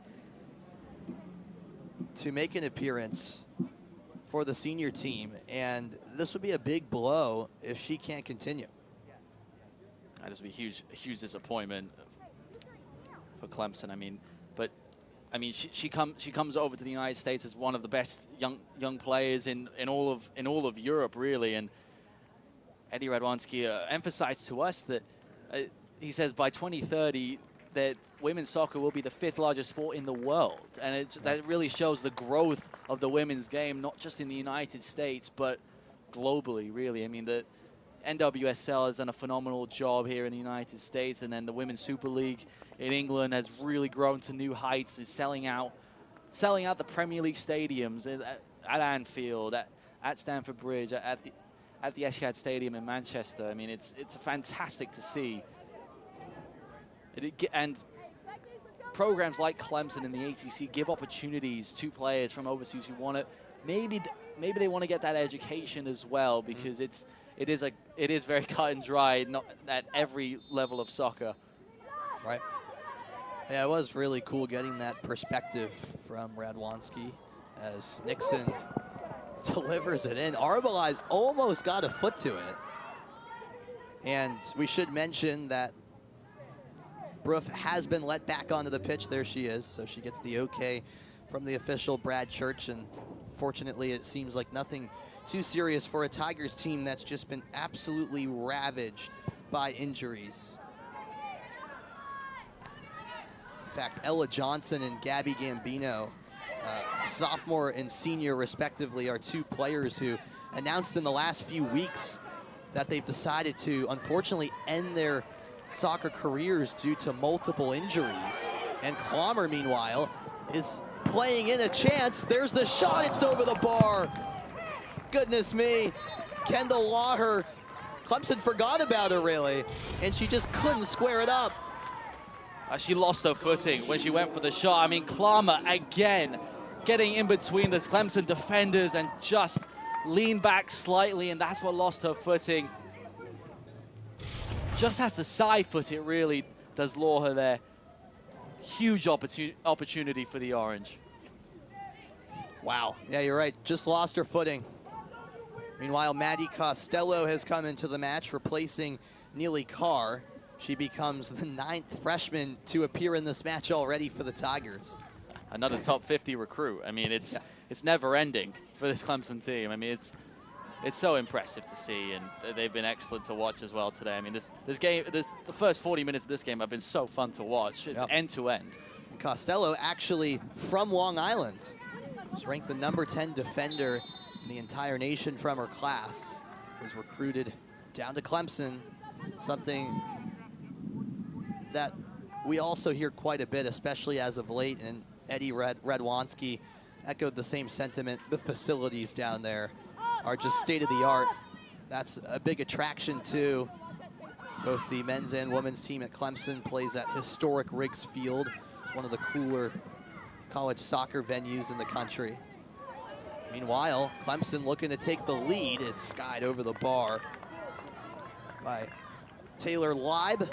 to make an appearance for the senior team. And this would be a big blow if she can't continue. That would be a huge disappointment for Clemson. I mean, she comes over to the United States as one of the best young players in all of Europe, really. And Eddie Radwanski emphasized to us that he says by 2030 that women's soccer will be the 5th largest sport in the world, and that really shows the growth of the women's game, not just in the United States but globally, really. I mean, the NWSL has done a phenomenal job here in the United States, and then the Women's Super League in England has really grown to new heights. Is selling out the Premier League stadiums at Anfield, at Stamford Bridge, at the Etihad Stadium in Manchester. I mean, it's fantastic to see. And programs like Clemson and the ACC give opportunities to players from overseas who want it. Maybe they want to get that education as well, because it is very cut and dry, not at every level of soccer. Right. Yeah, it was really cool getting that perspective from Radwanski as Nixon delivers it in. Arbelais almost got a foot to it. And we should mention that Bruff has been let back onto the pitch. There she is. So she gets the okay from the official, Brad Church. And fortunately, it seems like nothing too serious for a Tigers team that's just been absolutely ravaged by injuries. In fact, Ella Johnson and Gabby Gambino, sophomore and senior respectively, are 2 players who announced in the last few weeks that they've decided to, unfortunately, end their soccer careers due to multiple injuries. And Klammer, meanwhile, is playing in a chance. There's the shot. It's over the bar. Goodness me. Kendall Lauher. Clemson forgot about her, really, and she just couldn't square it up. She lost her footing when she went for the shot. I mean, Klammer, again, getting in between the Clemson defenders and just leaned back slightly, and that's what lost her footing. Just has to side foot it, really, does Lauher there. Huge opportunity for the Orange. Wow. Yeah, you're right. Just lost her footing. Meanwhile, Maddie Costello has come into the match, replacing Neely Carr. She becomes the 9th freshman to appear in this match already for the Tigers. Another top 50 recruit. I mean, it's never ending for this Clemson team. I mean, it's so impressive to see, and they've been excellent to watch as well today. I mean, the first 40 minutes of this game have been so fun to watch. It's end to end. And Costello actually from Long Island. She's ranked the #10 defender in the entire nation from her class. Was recruited down to Clemson, something that we also hear quite a bit, especially as of late, and Eddie Radwanski echoed the same sentiment. The facilities down there are just state-of-the-art. That's a big attraction too. Both the men's and women's team at Clemson plays at historic Riggs Field. It's one of the cooler college soccer venues in the country. Meanwhile, Clemson looking to take the lead. It's skied over the bar by Taylor Leib,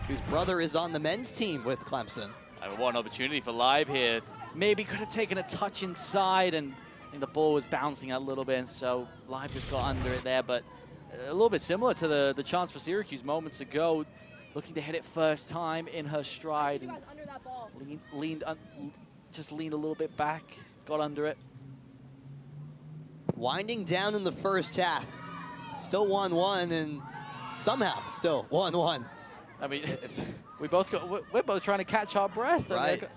whose brother is on the men's team with Clemson. What an opportunity for Leib here. Maybe could have taken a touch inside, and I think the ball was bouncing a little bit, and so Leib just got under it there. But a little bit similar to the chance for Syracuse moments ago, looking to hit it first time in her stride, and just leaned a little bit back, got under it. Winding down in the first half, still 1-1, and somehow still 1-1. I mean, we're both trying to catch our breath. Right.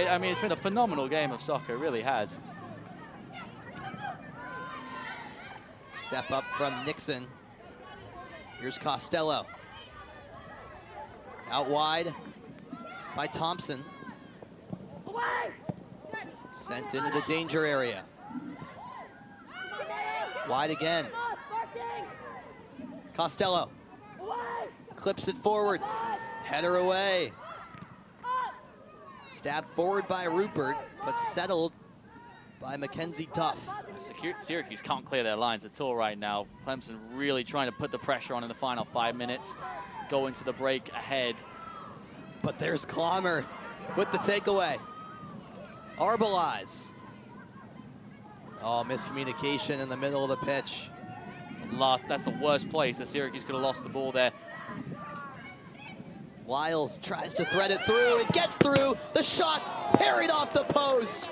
I mean, it's been a phenomenal game of soccer, it really has. Step up from Nixon. Here's Costello. Out wide by Thompson. Sent into the danger area. Wide again. Costello clips it forward. Header away. Stabbed forward by Rupert, but settled by Mackenzie Duff. Syracuse can't clear their lines at all right now. Clemson really trying to put the pressure on in the final 5 minutes, go into the break ahead. But there's Clommer with the takeaway. Arbelize. Oh, miscommunication in the middle of the pitch. That's the worst place that Syracuse could have lost the ball there. Lyles tries to thread it through. It gets through. The shot parried off the post.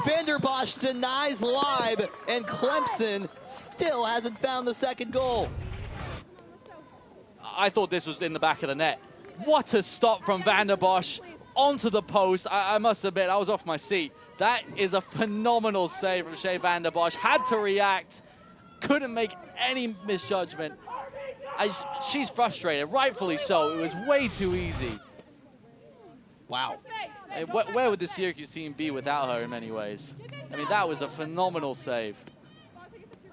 Vanderbosch denies Leib, and Clemson still hasn't found the second goal. I thought this was in the back of the net. What a stop from Vanderbosch onto the post. I must admit, I was off my seat. That is a phenomenal save from Shea Vanderbosch. Had to react, couldn't make any misjudgment. She's frustrated, rightfully so. It was way too easy. Wow. Where would the Syracuse team be without her in many ways? I mean, that was a phenomenal save.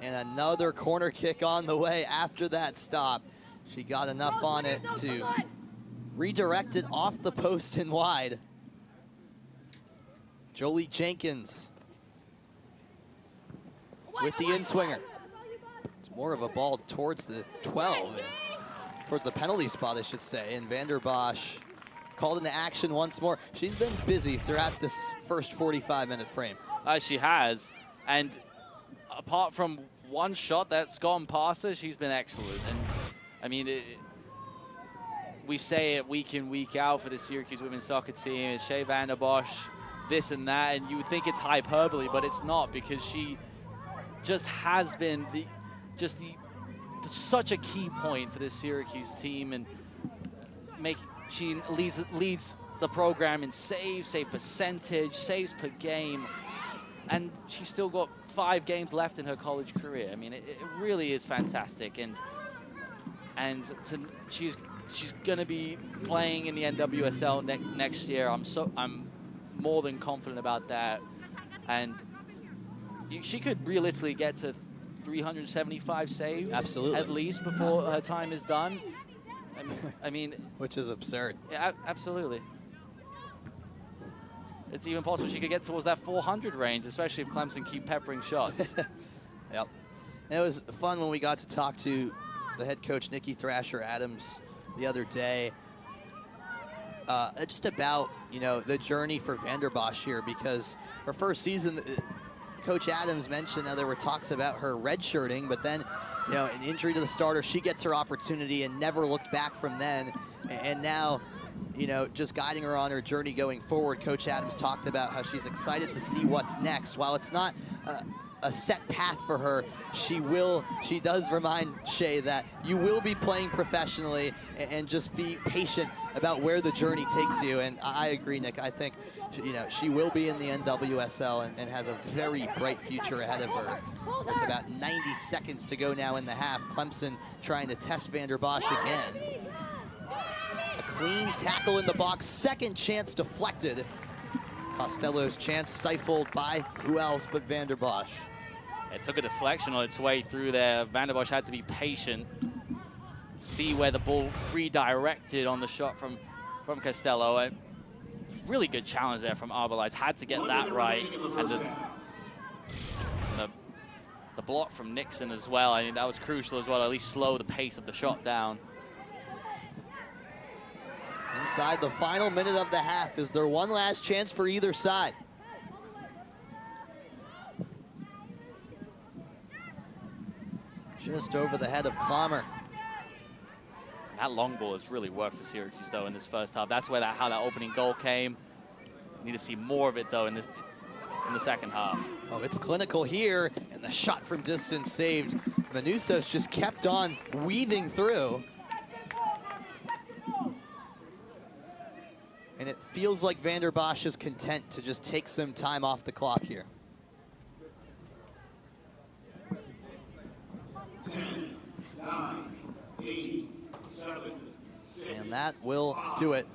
And another corner kick on the way after that stop. She got enough on it to redirect it off the post and wide. Jolie Jenkins with the in-swinger. It's more of a ball towards the 12, towards the penalty spot, I should say. And Vanderbosch called into action once more. She's been busy throughout this first 45-minute frame. She has, and apart from one shot that's gone past her, she's been excellent. And I mean, we say it week in, week out for the Syracuse women's soccer team. It's Shea Vanderbosch, this and that, and you would think it's hyperbole, but it's not, because she just has been such a key point for this Syracuse team, and she leads the program in saves, save percentage, saves per game, and she's still got 5 games left in her college career. I mean, it really is fantastic, and she's going to be playing in the NWSL next year. I'm more than confident about that, and she could realistically get to 375 saves, absolutely, at least before her time is done. I mean, which is absurd. Yeah, absolutely. It's even possible she could get towards that 400 range, especially if Clemson keep peppering shots. Yep. And it was fun when we got to talk to the head coach, Nikki Thrasher Adams, the other day, just about, the journey for Vanderbosch here, because her first season, Coach Adams mentioned there were talks about her redshirting, but then, an injury to the starter, she gets her opportunity and never looked back from then. And now, just guiding her on her journey going forward, Coach Adams talked about how she's excited to see what's next. While it's not a set path for her, she does remind Shea that you will be playing professionally, and just be patient about where the journey takes you, and I agree, Nick. I think, she will be in the NWSL and has a very bright future ahead of her. With about 90 seconds to go now in the half, Clemson trying to test Vander Bosch again. A clean tackle in the box, second chance deflected. Costello's chance stifled by who else but Vander Bosch. It took a deflection on its way through there. Vander Bosch had to be patient, see where the ball redirected on the shot from Costello. A really good challenge there from Arbelites. Had to get that right. And the block from Nixon as well. I think that was crucial as well, at least slow the pace of the shot down. Inside the final minute of the half, is there one last chance for either side? Just over the head of Clammer. That long ball has really worked for Syracuse, though, in this first half. That's where how that opening goal came. Need to see more of it, though, in the second half. Oh, it's clinical here, and the shot from distance saved. Manusos just kept on weaving through. And it feels like Vander Bosch is content to just take some time off the clock here. 10, 9, 8, 7, 6, and that will do it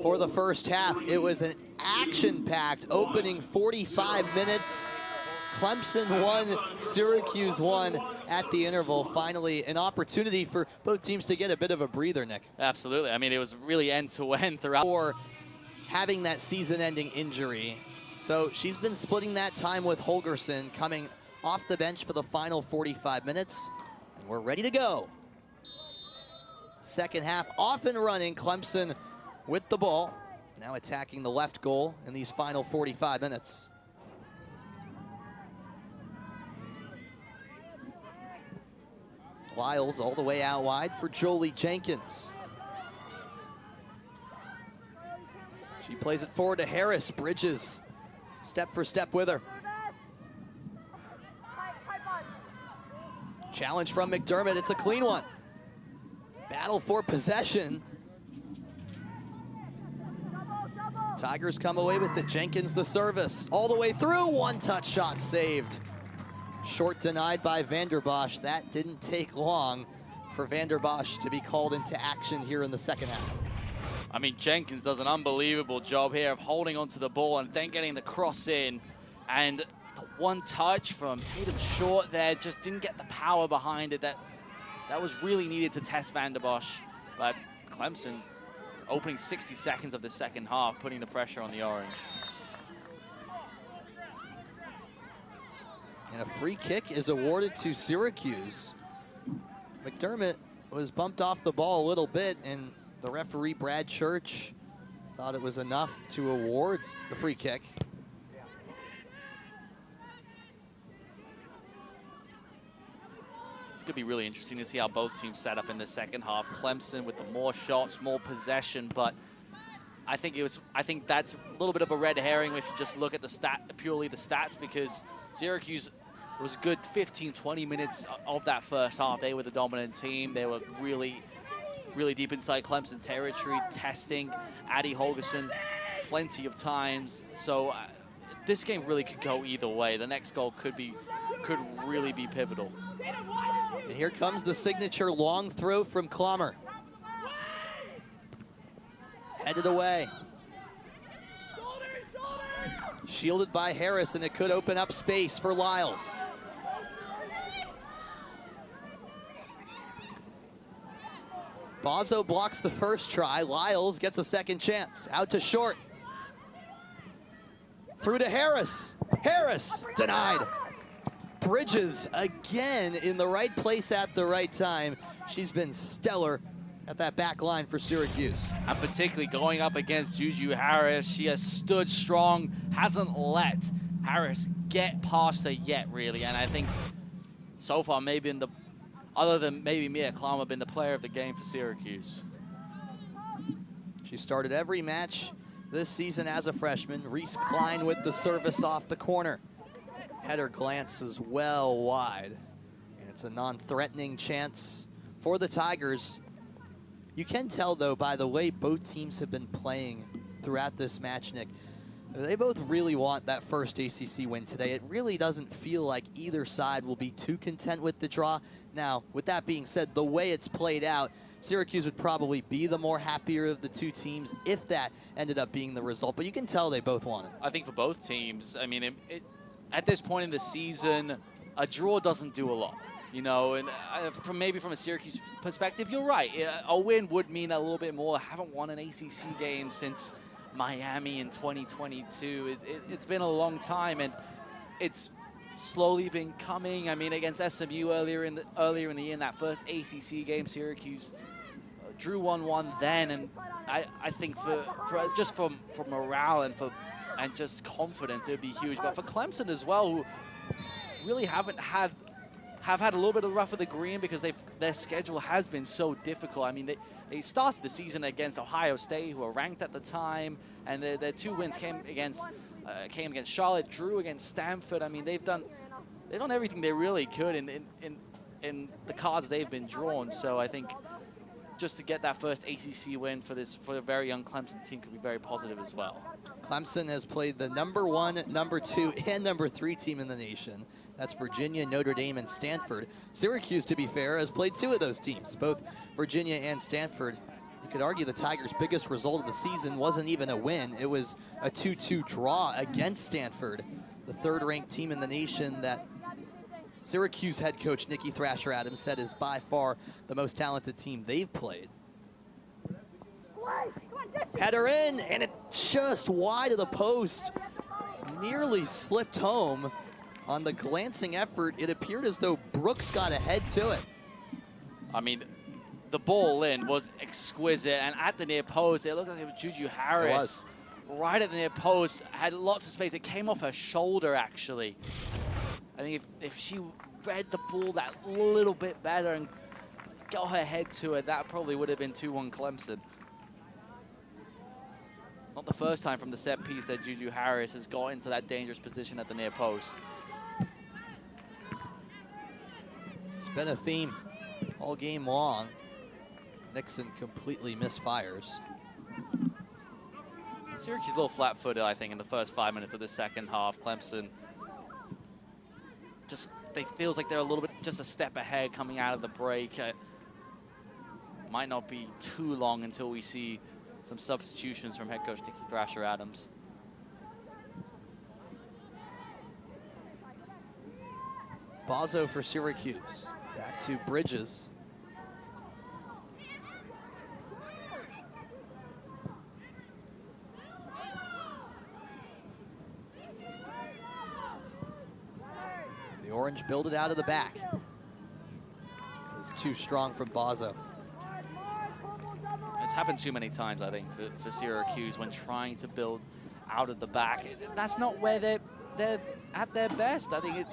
for the first half. It was an action-packed opening 45 minutes. Clemson won, Syracuse won at the interval. Finally, an opportunity for both teams to get a bit of a breather, Nick. Absolutely. I mean, it was really end-to-end throughout. For having that season-ending injury. So she's been splitting that time with Holgerson, coming off the bench for the final 45 minutes. And we're ready to go. Second half off and running. Clemson with the ball. Now attacking the left goal in these final 45 minutes. Lyles all the way out wide for Jolie Jenkins. She plays it forward to Harris. Bridges step for step with her. Challenge from McDermott. It's a clean one. Battle for possession. Tigers come away with it. Jenkins the service. All the way through. One touch shot saved. Short denied by Vander Bosch. That didn't take long for Vander Bosch to be called into action here in the second half. I mean, Jenkins does an unbelievable job here of holding onto the ball and then getting the cross in. And the one touch from Tatum Short there just didn't get the power behind it. That was really needed to test Vander Bosch. But Clemson, opening 60 seconds of the second half, putting the pressure on the Orange. And a free kick is awarded to Syracuse. McDermott was bumped off the ball a little bit, and the referee, Brad Church, thought it was enough to award the free kick. It's going to be really interesting to see how both teams set up in the second half. Clemson with the more shots, more possession, but I think that's a little bit of a red herring if you just look at purely the stats, because Syracuse, it was a good 15, 20 minutes of that first half. They were the dominant team. They were really deep inside Clemson territory, testing Addie Holgerson plenty of times. So this game really could go either way. The next goal could really be pivotal. And here comes the signature long throw from Clammer. Headed away. Shielded by Harris, and it could open up space for Lyles. Bozzo blocks the first try. Lyles gets a second chance. Out to Short. Through to Harris. Harris denied. Bridges again in the right place at the right time. She's been stellar at that back line for Syracuse. And particularly going up against Juju Harris, she has stood strong, hasn't let Harris get past her yet, really. And I think so far, maybe other than maybe Mia Clammer, been the player of the game for Syracuse. She started every match this season as a freshman. Reese Klein with the service off the corner. Header glances well wide. And it's a non-threatening chance for the Tigers. You can tell, though, by the way both teams have been playing throughout this match, Nick, they both really want that first ACC win today. It really doesn't feel like either side will be too content with the draw. Now, with that being said, the way it's played out, Syracuse would probably be the more happier of the two teams if that ended up being the result. But you can tell they both want it. I think for both teams, I mean, at this point in the season, a draw doesn't do a lot. You know, and maybe from a Syracuse perspective, you're right. A win would mean a little bit more. I haven't won an ACC game since Miami in 2022. It's been a long time, and it's slowly been coming. I mean, against SMU earlier in the year, in that first ACC game, Syracuse drew 1-1 then, and I think for just for morale and just confidence, it would be huge. But for Clemson as well, who really have had a little bit of rough of the green because their schedule has been so difficult. I mean, they started the season against Ohio State, who were ranked at the time, and their 2 wins came against Charlotte, drew against Stanford. I mean, they've done everything they really could in the cards they've been drawn. So I think just to get that first ACC win for a very young Clemson team could be very positive as well. Clemson has played the #1, #2, and #3 team in the nation. That's Virginia, Notre Dame, and Stanford. Syracuse, to be fair, has played 2 of those teams, both Virginia and Stanford. You could argue the Tigers' biggest result of the season wasn't even a win. It was a 2-2 draw against Stanford, the 3rd-ranked team in the nation that Syracuse head coach Nicky Thrasher-Adams said is by far the most talented team they've played. Header in, and it just wide of the post. Nearly slipped home. On the glancing effort, it appeared as though Brooks got ahead to it. I mean, the ball in was exquisite, and at the near post, it looked like it was Juju Harris. Right at the near post, had lots of space. It came off her shoulder, actually. I think if she read the ball that little bit better and got her head to it, that probably would have been 2-1 Clemson. It's not the first time from the set piece that Juju Harris has got into that dangerous position at the near post. It's been a theme all game long. Nixon completely misfires. Syracuse a little flat-footed, I think, in the first 5 minutes of the second half. Clemson feels like they're a little bit just a step ahead coming out of the break. Might not be too long until we see some substitutions from head coach Nicky Thrasher-Adams. Bozzo for Syracuse. Back to Bridges. The Orange build it out of the back. It was too strong from Bozzo. It's happened too many times, I think, for Syracuse when trying to build out of the back. That's not where they're at their best. I think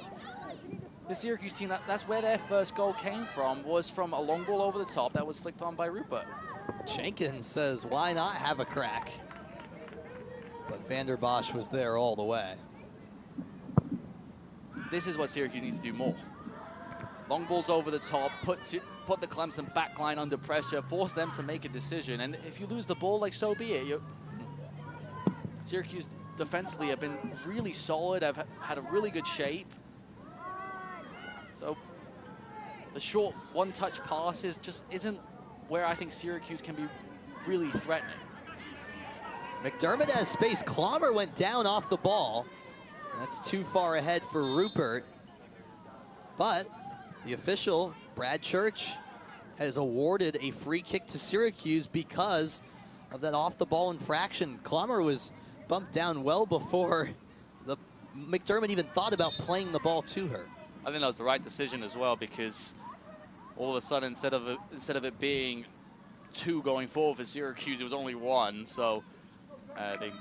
the Syracuse team, that's where their first goal came from, was from a long ball over the top that was flicked on by Rupert. Jenkins says, why not have a crack? But Vander Bosch was there all the way. This is what Syracuse needs to do more. Long balls over the top, put the Clemson back line under pressure, force them to make a decision. And if you lose the ball, like, so be it. Syracuse defensively have been really solid, have had a really good shape. So the short one-touch passes just isn't where I think Syracuse can be really threatening. McDermott has space. Clommer went down off the ball. That's too far ahead for Rupert. But the official, Brad Church, has awarded a free kick to Syracuse because of that off-the-ball infraction. Clommer was bumped down well before McDermott even thought about playing the ball to her. I think that was the right decision as well, because all of a sudden, instead of it being 2 going forward for Syracuse, it was only 1. So I think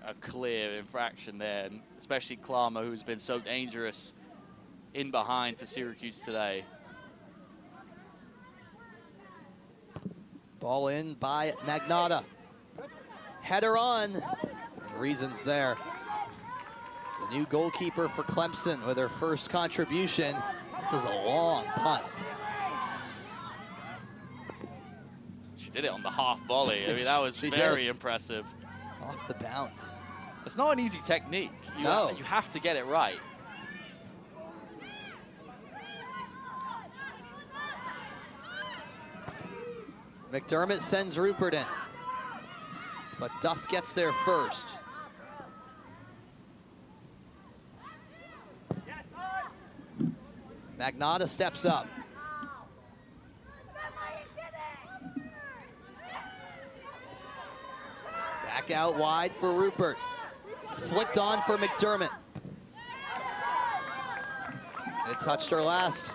a clear infraction there, and especially Clommer, who's been so dangerous in behind for Syracuse today. Ball in by Magnotta. Header on. And reasons there. The new goalkeeper for Clemson with her first contribution. This is a long punt. She did it on the half volley. I mean, that was very impressive. Off the bounce. It's not an easy technique. You have to get it right. McDermott sends Rupert in, but Duff gets there first. Magnotta steps up. Back out wide for Rupert. Flicked on for McDermott. And it touched her last.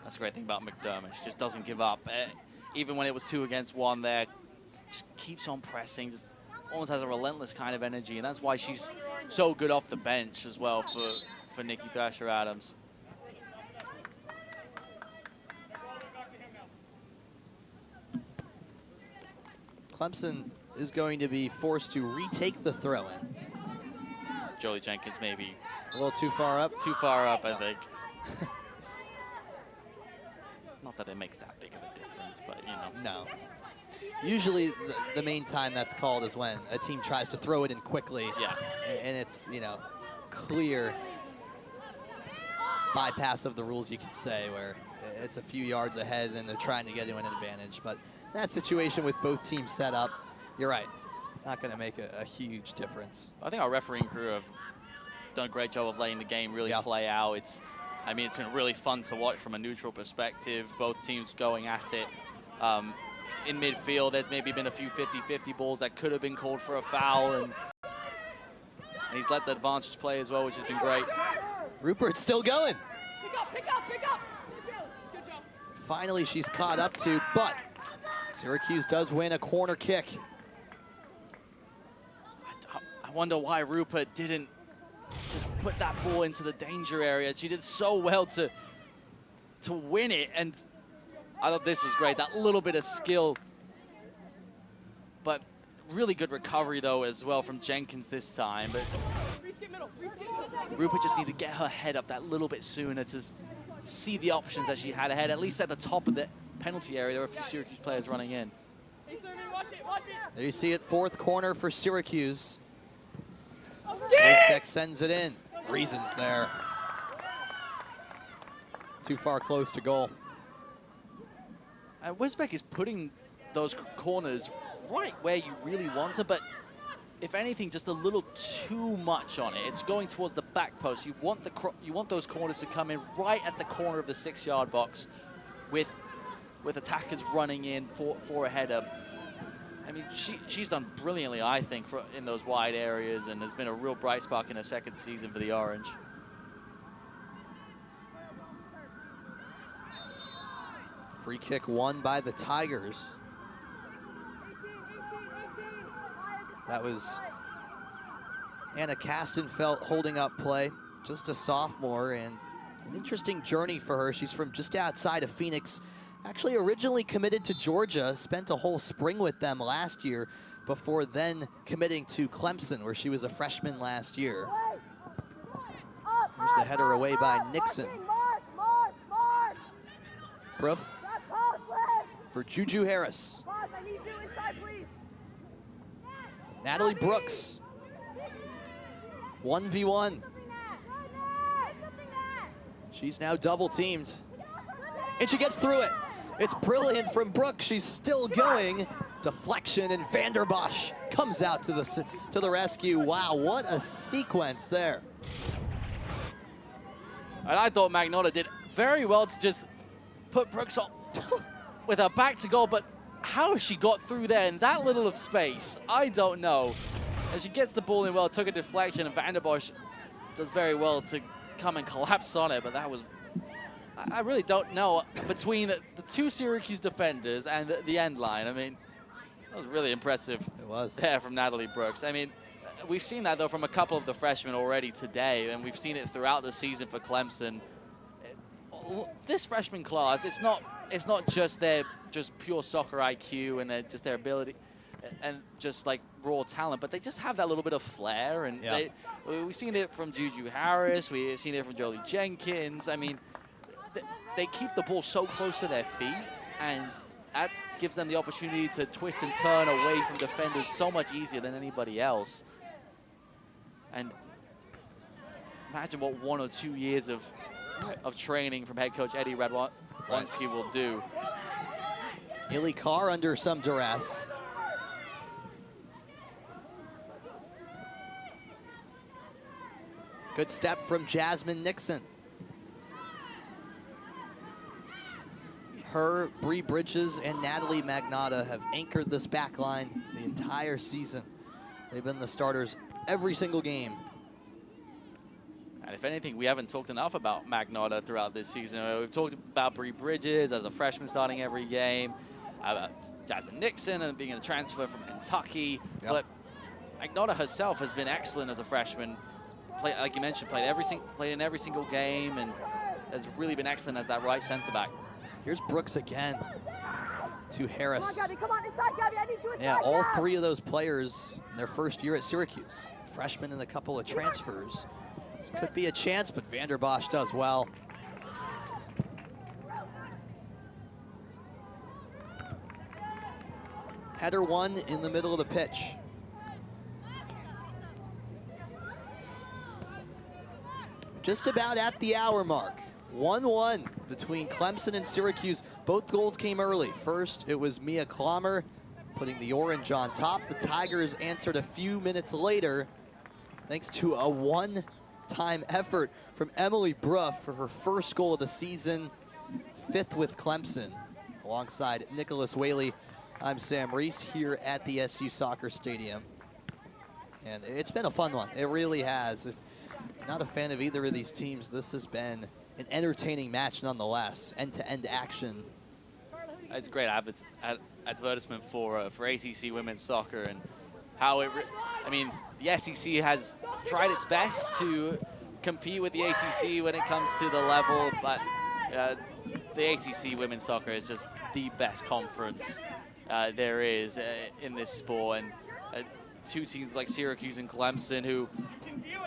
That's the great thing about McDermott. She just doesn't give up. Even when it was 2 against 1 there, just keeps on pressing, just almost has a relentless kind of energy, and that's why she's so good off the bench as well for Nikki Thrasher-Adams. Clemson is going to be forced to retake the throw-in. Jolie Jenkins maybe a little too far up. Too far up, I think. Not that it makes that big of a difference, but you know. No. Usually the main time that's called is when a team tries to throw it in quickly. Yeah. And it's, you know, clear bypass of the rules, you could say, where it's a few yards ahead and they're trying to get you an advantage. But that situation with both teams set up, you're right. Not going to make a huge difference. I think our refereeing crew have done a great job of letting the game really play out. I mean, it's been really fun to watch from a neutral perspective. Both teams going at it. In midfield, there's maybe been a few 50-50 balls that could have been called for a foul, and he's let the advantage play as well, which has been great. Rupert's still going. Pick up. Good job. Finally, she's caught up to, but Syracuse does win a corner kick. I wonder why Rupert didn't just put that ball into the danger area. She did so well to win it, and I thought this was great. That little bit of skill, but really good recovery though as well from Jenkins this time. But Rupert just needed to get her head up that little bit sooner to see the options that she had ahead. At least at the top of the penalty area, there were a few Syracuse players running in. There you see it, fourth corner for Syracuse. Beck sends it in. Reasons there. Too far close to goal. And Wisbeck is putting those corners right where you really want to, but if anything, just a little too much on it. It's going towards the back post. You want those corners to come in right at the corner of the 6-yard box, with attackers running in for a header. I mean, she's done brilliantly, I think, in those wide areas, and has been a real bright spark in her second season for the Orange. Free kick won by the Tigers. That was Anna Castenfelt holding up play, just a sophomore, and an interesting journey for her. She's from just outside of Phoenix, actually originally committed to Georgia, spent a whole spring with them last year before then committing to Clemson, where she was a freshman last year. Here's the header away by Nixon. Bruff for Juju Harris. Natalie Brooks. 1v1. She's now double teamed. And she gets through it. It's brilliant from Brooks. She's still going. Deflection, and Vanderbosch comes out to the rescue. Wow, what a sequence there. And I thought Magnotta did very well to just put Brooks on with her back to goal, but how she got through there in that little of space, I don't know. And she gets the ball in well, took a deflection, and Vanderbosch does very well to come and collapse on it, but that was, I really don't know, between the two Syracuse defenders and the end line. I mean, that was really impressive. It was. There from Natalie Brooks. I mean, we've seen that, though, from a couple of the freshmen already today, and we've seen it throughout the season for Clemson. This freshman class, it's not just their pure soccer IQ and their ability and just like raw talent, but they just have that little bit of flair. And we've seen it from Juju Harris, we've seen it from Jolie Jenkins. I mean, they keep the ball so close to their feet, and that gives them the opportunity to twist and turn away from defenders so much easier than anybody else. And imagine what 1 or 2 years of training from head coach Eddie Radwanski will do. Illy Carr under some duress. Good step from Jasmine Nixon. Her, Bree Bridges, and Natalie Magnotta have anchored this back line the entire season. They've been the starters every single game. And if anything, we haven't talked enough about Magnotta throughout this season. We've talked about Bree Bridges as a freshman starting every game, about Jasmine Nixon and being a transfer from Kentucky. Yep. But Magnotta herself has been excellent as a freshman. Like you mentioned, played in every single game, and has really been excellent as that right center back. Here's Brooks again to Harris. Come on, Gabby, come on, inside, Gabby, I need you inside Yeah, all now. 3 of those players in their first year at Syracuse. Freshmen and a couple of transfers. This could be a chance, but Vanderbosch does well. Header 1 in the middle of the pitch. Just about at the hour mark. 1-1 between Clemson and Syracuse. Both goals came early. First, it was Mia Klammer putting the Orange on top. The Tigers answered a few minutes later thanks to a one-time effort from Emily Bruff for her first goal of the season, 5th with Clemson. Alongside Nicholas Whaley, I'm Sam Reese here at the SU Soccer Stadium. And it's been a fun one. It really has. If you're not a fan of either of these teams, this has been an entertaining match nonetheless. End-to-end action. It's a great advertisement for ACC women's soccer and how it. I mean, the SEC has tried its best to compete with the ACC when it comes to the level, but the ACC women's soccer is just the best conference there is in this sport. And 2 teams like Syracuse and Clemson, who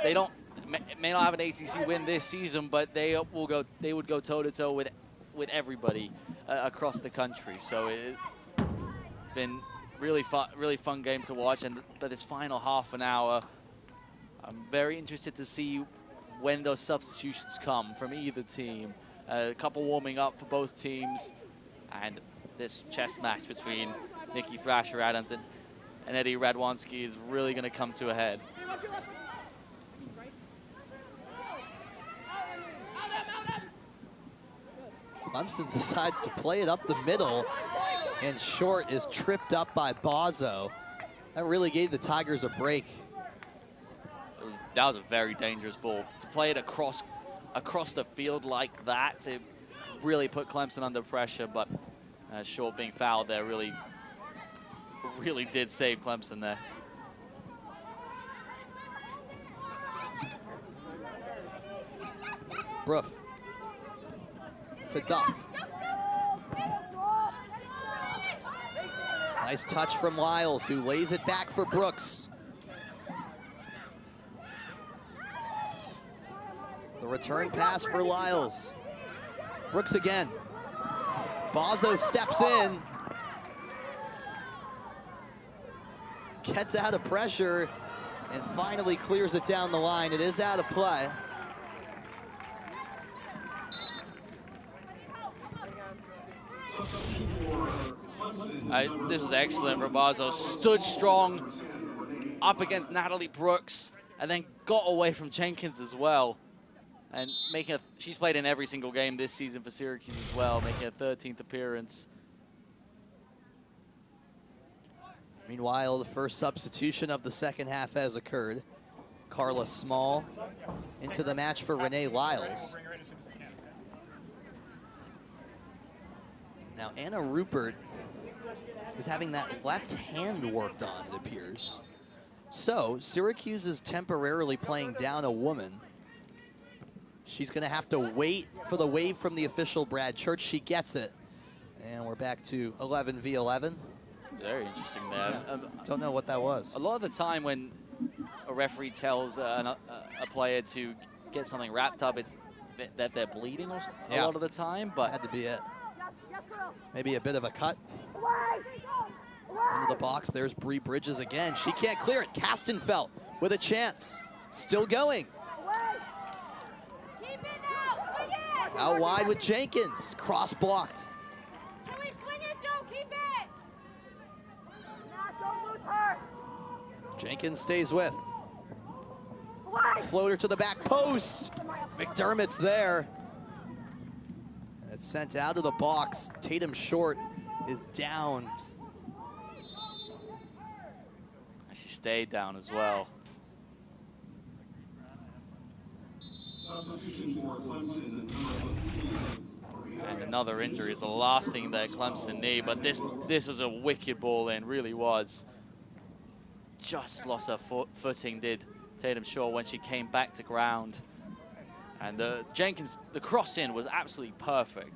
may not have an ACC win this season, but they would go toe-to-toe with everybody across the country. So it's been really fun game to watch. But this final half an hour, I'm very interested to see when those substitutions come from either team. A couple warming up for both teams, and this chess match between Nikki Thrasher-Adams and Eddie Radwanski is really going to come to a head. Clemson decides to play it up the middle, and Short is tripped up by Bozzo. That really gave the Tigers a break. That was a very dangerous ball. To play it across the field like that, it really put Clemson under pressure, but Short being fouled there really did save Clemson there. Bruff to Duff. Nice touch from Lyles, who lays it back for Brooks. The return pass for Lyles. Brooks again. Bozzo steps in. Gets out of pressure and finally clears it down the line. It is out of play. This was excellent for Bozzo. Stood strong up against Natalie Brooks and then got away from Jenkins as well. And she's played in every single game this season for Syracuse as well, making her 13th appearance. Meanwhile, the first substitution of the second half has occurred. Carla Small into the match for Renee Lyles. Now, Anna Rupert is having that left hand worked on, it appears. So, Syracuse is temporarily playing down a woman. She's going to have to wait for the wave from the official, Brad Church. She gets it. And we're back to 11 v 11. Very interesting there. Yeah, don't know what that was. A lot of the time when a referee tells a player to get something wrapped up, it's that they're bleeding a lot of the time. But Had to be it. Maybe a bit of a cut. Into the box, there's Bree Bridges again. She can't clear it. Castenfelt with a chance. Still going. Out wide with Jenkins. Cross blocked. Can we swing it, Joe? Keep it! Don't lose her! Jenkins stays with. Floater to the back post. McDermott's there. It's sent out of the box. Tatum Short is down. She stayed down as well. Substitution for Clemson. And another injury is the last thing that Clemson need, but this was a wicked ball in, really was. Just lost her footing, did Tatum Shaw, when she came back to ground. And Jenkins, the cross in was absolutely perfect.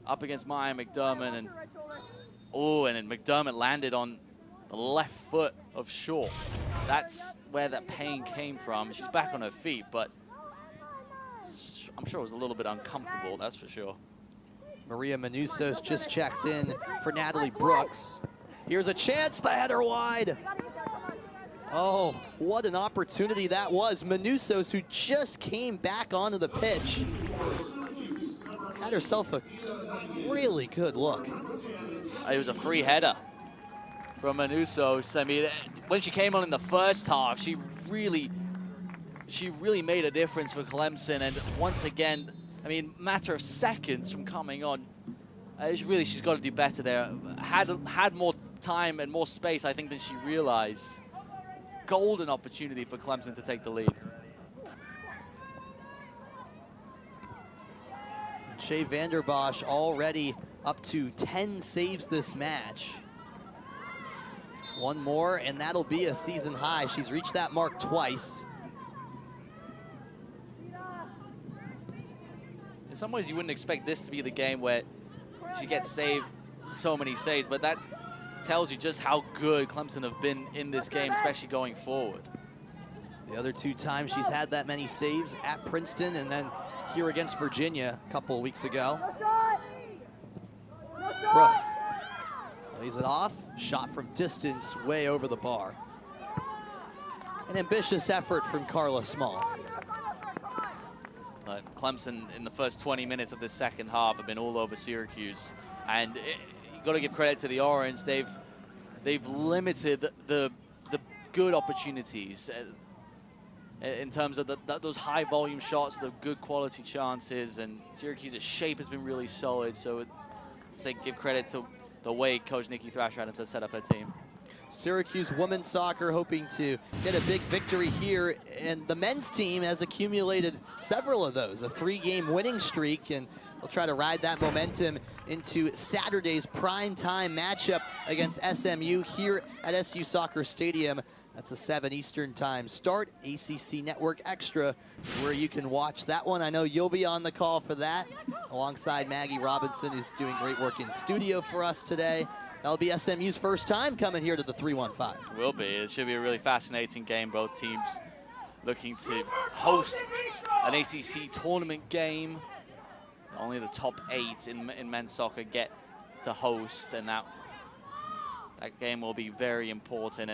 Up against Maya McDermott, and then McDermott landed on the left foot of Shaw. That's where that pain came from. She's back on her feet, but I'm sure it was a little bit uncomfortable, that's for sure. Maria Manusos just checked in for Natalie Brooks. Here's a chance, the header wide. Oh, what an opportunity that was. Manusos, who just came back onto the pitch, had herself a really good look. It was a free header from Manusos. I mean, when she came on in the first half, she really made a difference for Clemson. And once again, I mean, matter of seconds from coming on, she's got to do better there. Had more time and more space, I think, than she realized. Golden opportunity for Clemson to take the lead. Shea Vanderbosch already up to 10 saves this match. One more, and that'll be a season high. She's reached that mark twice. In some ways, you wouldn't expect this to be the game where she gets saved so many saves, but that tells you just how good Clemson have been in this game, especially going forward. The other two times she's had that many saves, at Princeton and then here against Virginia a couple of weeks ago. Bruff lays it off, shot from distance, way over the bar. An ambitious effort from Carla Small. But Clemson, in the first 20 minutes of this second half, have been all over Syracuse. And you got to give credit to the Orange. They've limited the good opportunities in terms of those high volume shots, the good quality chances, and Syracuse's shape has been really solid. So give credit to the way Coach Nikki Thrasher Adams has set up her team. Syracuse women's soccer hoping to get a big victory here, and the men's team has accumulated several of those, a 3-game winning streak, and they'll try to ride that momentum into Saturday's primetime matchup against SMU here at SU Soccer Stadium. That's a 7 Eastern time start. ACC Network Extra, where you can watch that one. I know you'll be on the call for that, alongside Maggie Robinson, who's doing great work in studio for us today. That'll be SMU's first time coming here to the 315. Will be. It should be a really fascinating game. Both teams looking to host an ACC tournament game. Only the top 8 in men's soccer get to host, and that game will be very important.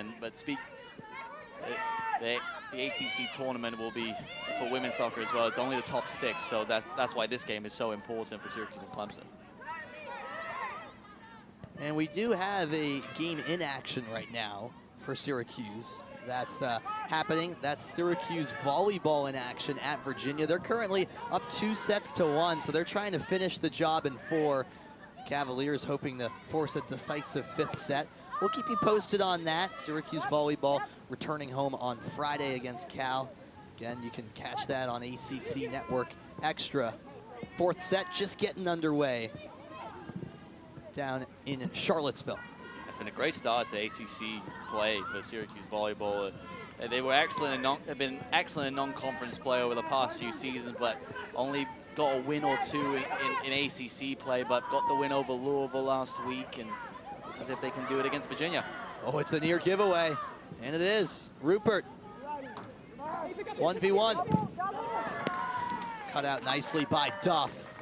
The ACC tournament will be for women's soccer as well. It's only the top 6, so that's why this game is so important for Syracuse and Clemson. And we do have a game in action right now for Syracuse. That's happening. That's Syracuse volleyball in action at Virginia. They're currently up 2-1, so they're trying to finish the job in 4. Cavaliers hoping to force a decisive 5th set. We'll keep you posted on that. Syracuse volleyball returning home on Friday against Cal. Again, you can catch that on ACC Network Extra. 4th set just getting underway down in Charlottesville. It's been a great start to ACC play for Syracuse volleyball. They were excellent they've been excellent in non-conference play over the past few seasons, but only got a win or 2 in ACC play, but got the win over Louisville last week, and looks as if they can do it against Virginia. Oh, it's a near giveaway, and it is. Rupert, 1v1. Cut out nicely by Duff.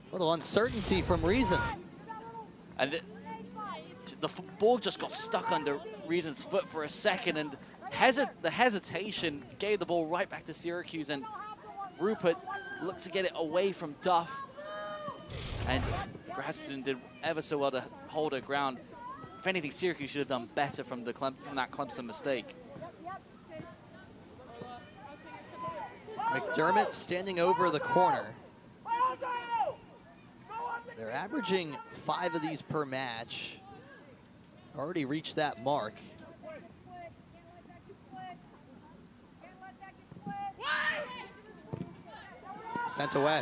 A little uncertainty from Reason. And the ball just got stuck under Reason's foot for a second, and the hesitation gave the ball right back to Syracuse, and Rupert looked to get it away from Duff. And Graston did ever so well to hold her ground. If anything, Syracuse should have done better from that Clemson mistake. McDermott standing over the corner. They're averaging 5 of these per match. Already reached that mark. Sent away.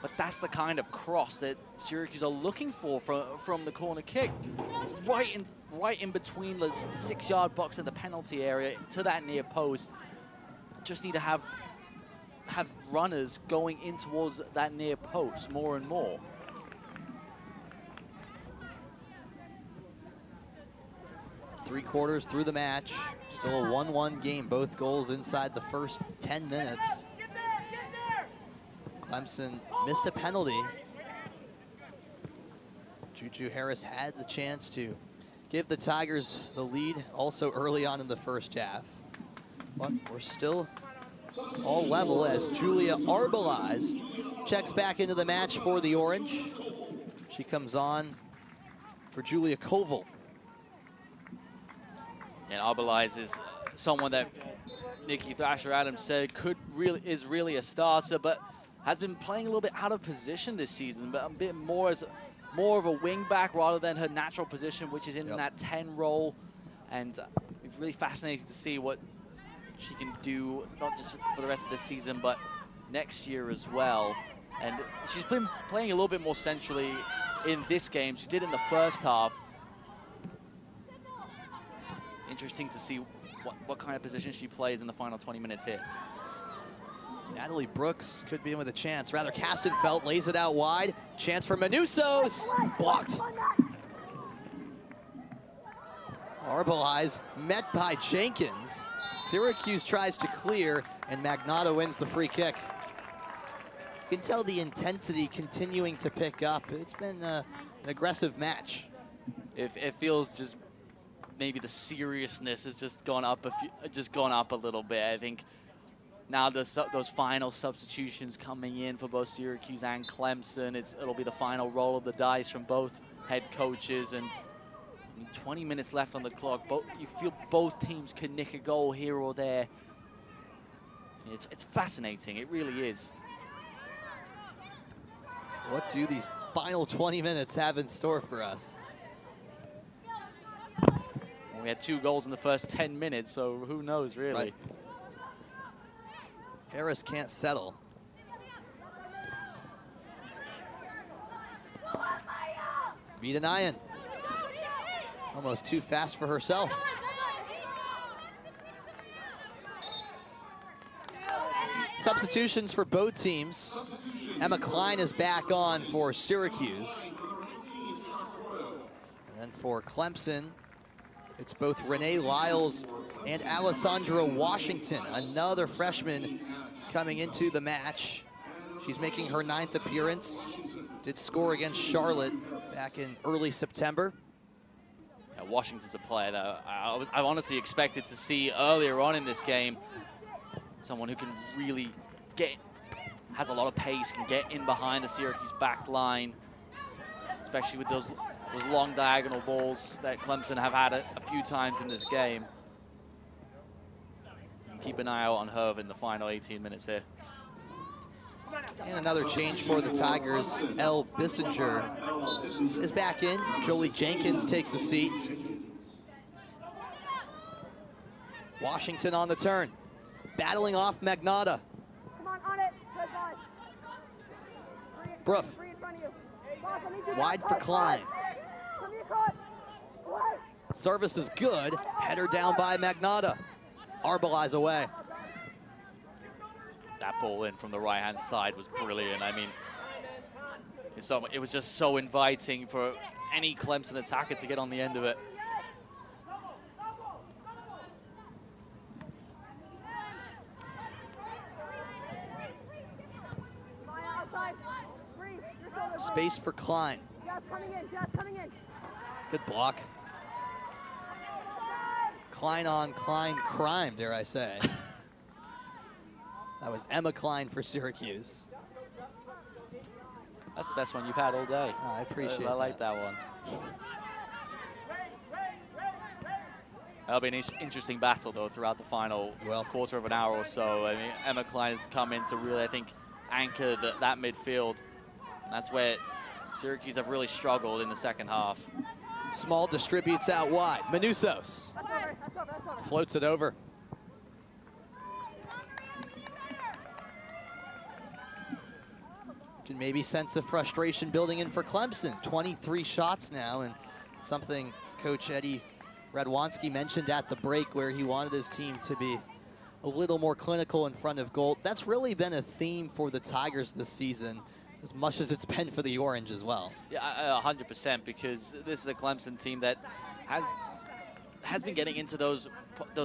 But that's the kind of cross that Syracuse are looking for from the corner kick. Right in between the 6-yard box and the penalty area to that near post. Just need to have runners going in towards that near post more and more. Three-quarters through the match. Still a 1-1 game. Both goals inside the first 10 minutes. Clemson missed a penalty. Juju Harris had the chance to give the Tigers the lead also early on in the first half. But we're still all level as Julia Arbeliz checks back into the match for the Orange. She comes on for Julia Koval. And Arbeliz is someone that Nikki Thrasher-Adams said is really a starter, but has been playing a little bit out of position this season, but a bit more as more of a wing back rather than her natural position, which is in that 10 role. And it's really fascinating to see what she can do, not just for the rest of this season, but next year as well. And she's been playing a little bit more centrally in this game. She did in the first half. Interesting to see what kind of position she plays in the final 20 minutes here. Natalie Brooks could be in with a chance. Rather, Castenfelt lays it out wide. Chance for Manusos. Blocked. Arbeliz met by Jenkins. Syracuse tries to clear, and Magnotta wins the free kick. You can tell the intensity continuing to pick up. It's been an aggressive match. It feels just maybe the seriousness has just gone up a little bit. I think now those final substitutions coming in for both Syracuse and Clemson, it'll be the final roll of the dice from both head coaches, and 20 minutes left on the clock. You feel both teams can nick a goal here or there. It's fascinating. It really is. What do these final 20 minutes have in store for us? Well, we had 2 goals in the first 10 minutes, so who knows, really. Right. Harris can't settle. Vida Nyan. Almost too fast for herself. Substitutions for both teams. Emma Klein is back on for Syracuse. And then for Clemson, it's both Renee Lyles and Alessandra Washington, another freshman coming into the match. She's making her 9th appearance. Did score against Charlotte back in early September. Yeah, Washington's a player that I honestly expected to see earlier on in this game. Someone who can really has a lot of pace, can get in behind the Syracuse back line, especially with those long diagonal balls that Clemson have had a few times in this game. And keep an eye out on her in the final 18 minutes here. And another change for the Tigers. Elle Bissinger is back in. Jolie Jenkins takes a seat. Washington on the turn. Battling off Magnotta. Broof. Wide for Klein. Service is good. Header down by Magnotta. Arbeliz away. That ball in from the right-hand side was brilliant. I mean, it was just so inviting for any Clemson attacker to get on the end of it. Space for Klein. Good block. Klein on Klein crime, dare I say. That was Emma Klein for Syracuse. That's the best one you've had all day. Oh, I appreciate I like that one. That'll be an interesting battle, though, throughout the final quarter of an hour or so. I mean, Emma Klein has come in to really, I think, anchor that midfield. And that's where Syracuse have really struggled in the second half. Small distributes out wide. Manusos floats it over. You can maybe sense the frustration building in for Clemson. 23 shots now, and something Coach Eddie Radwanski mentioned at the break where he wanted his team to be a little more clinical in front of goal. That's really been a theme for the Tigers this season, as much as it's been for the Orange as well. Yeah, 100%, because this is a Clemson team that has been getting into those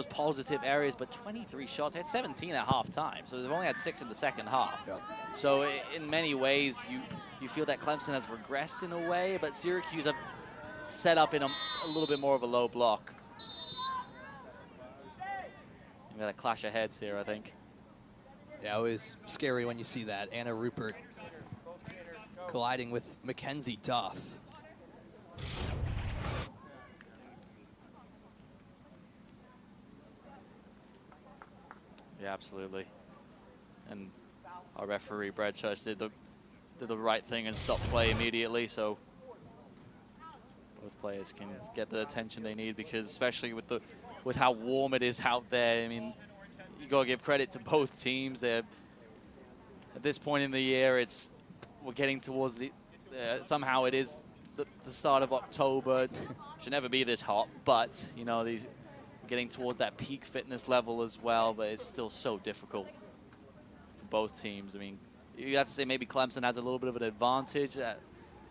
positive areas, but 23 shots, they had 17 at halftime, so they've only had 6 in the second half. Yep. So in many ways, you feel that Clemson has regressed in a way, but Syracuse have set up in a little bit more of a low block. We got a clash of heads here, I think. Yeah, always scary when you see that. Anna Rupert colliding with Mackenzie Duff. Yeah, absolutely. And our referee, Brad Church, did the right thing and stopped play immediately, so both players can get the attention they need, because especially with how warm it is out there, I mean, you got to give credit to both teams. They're, at this point in the year, we're getting towards the somehow it is the start of October. Should never be this hot, but you know, we're getting towards that peak fitness level as well, but it's still so difficult for both teams. I mean, you have to say maybe Clemson has a little bit of an advantage,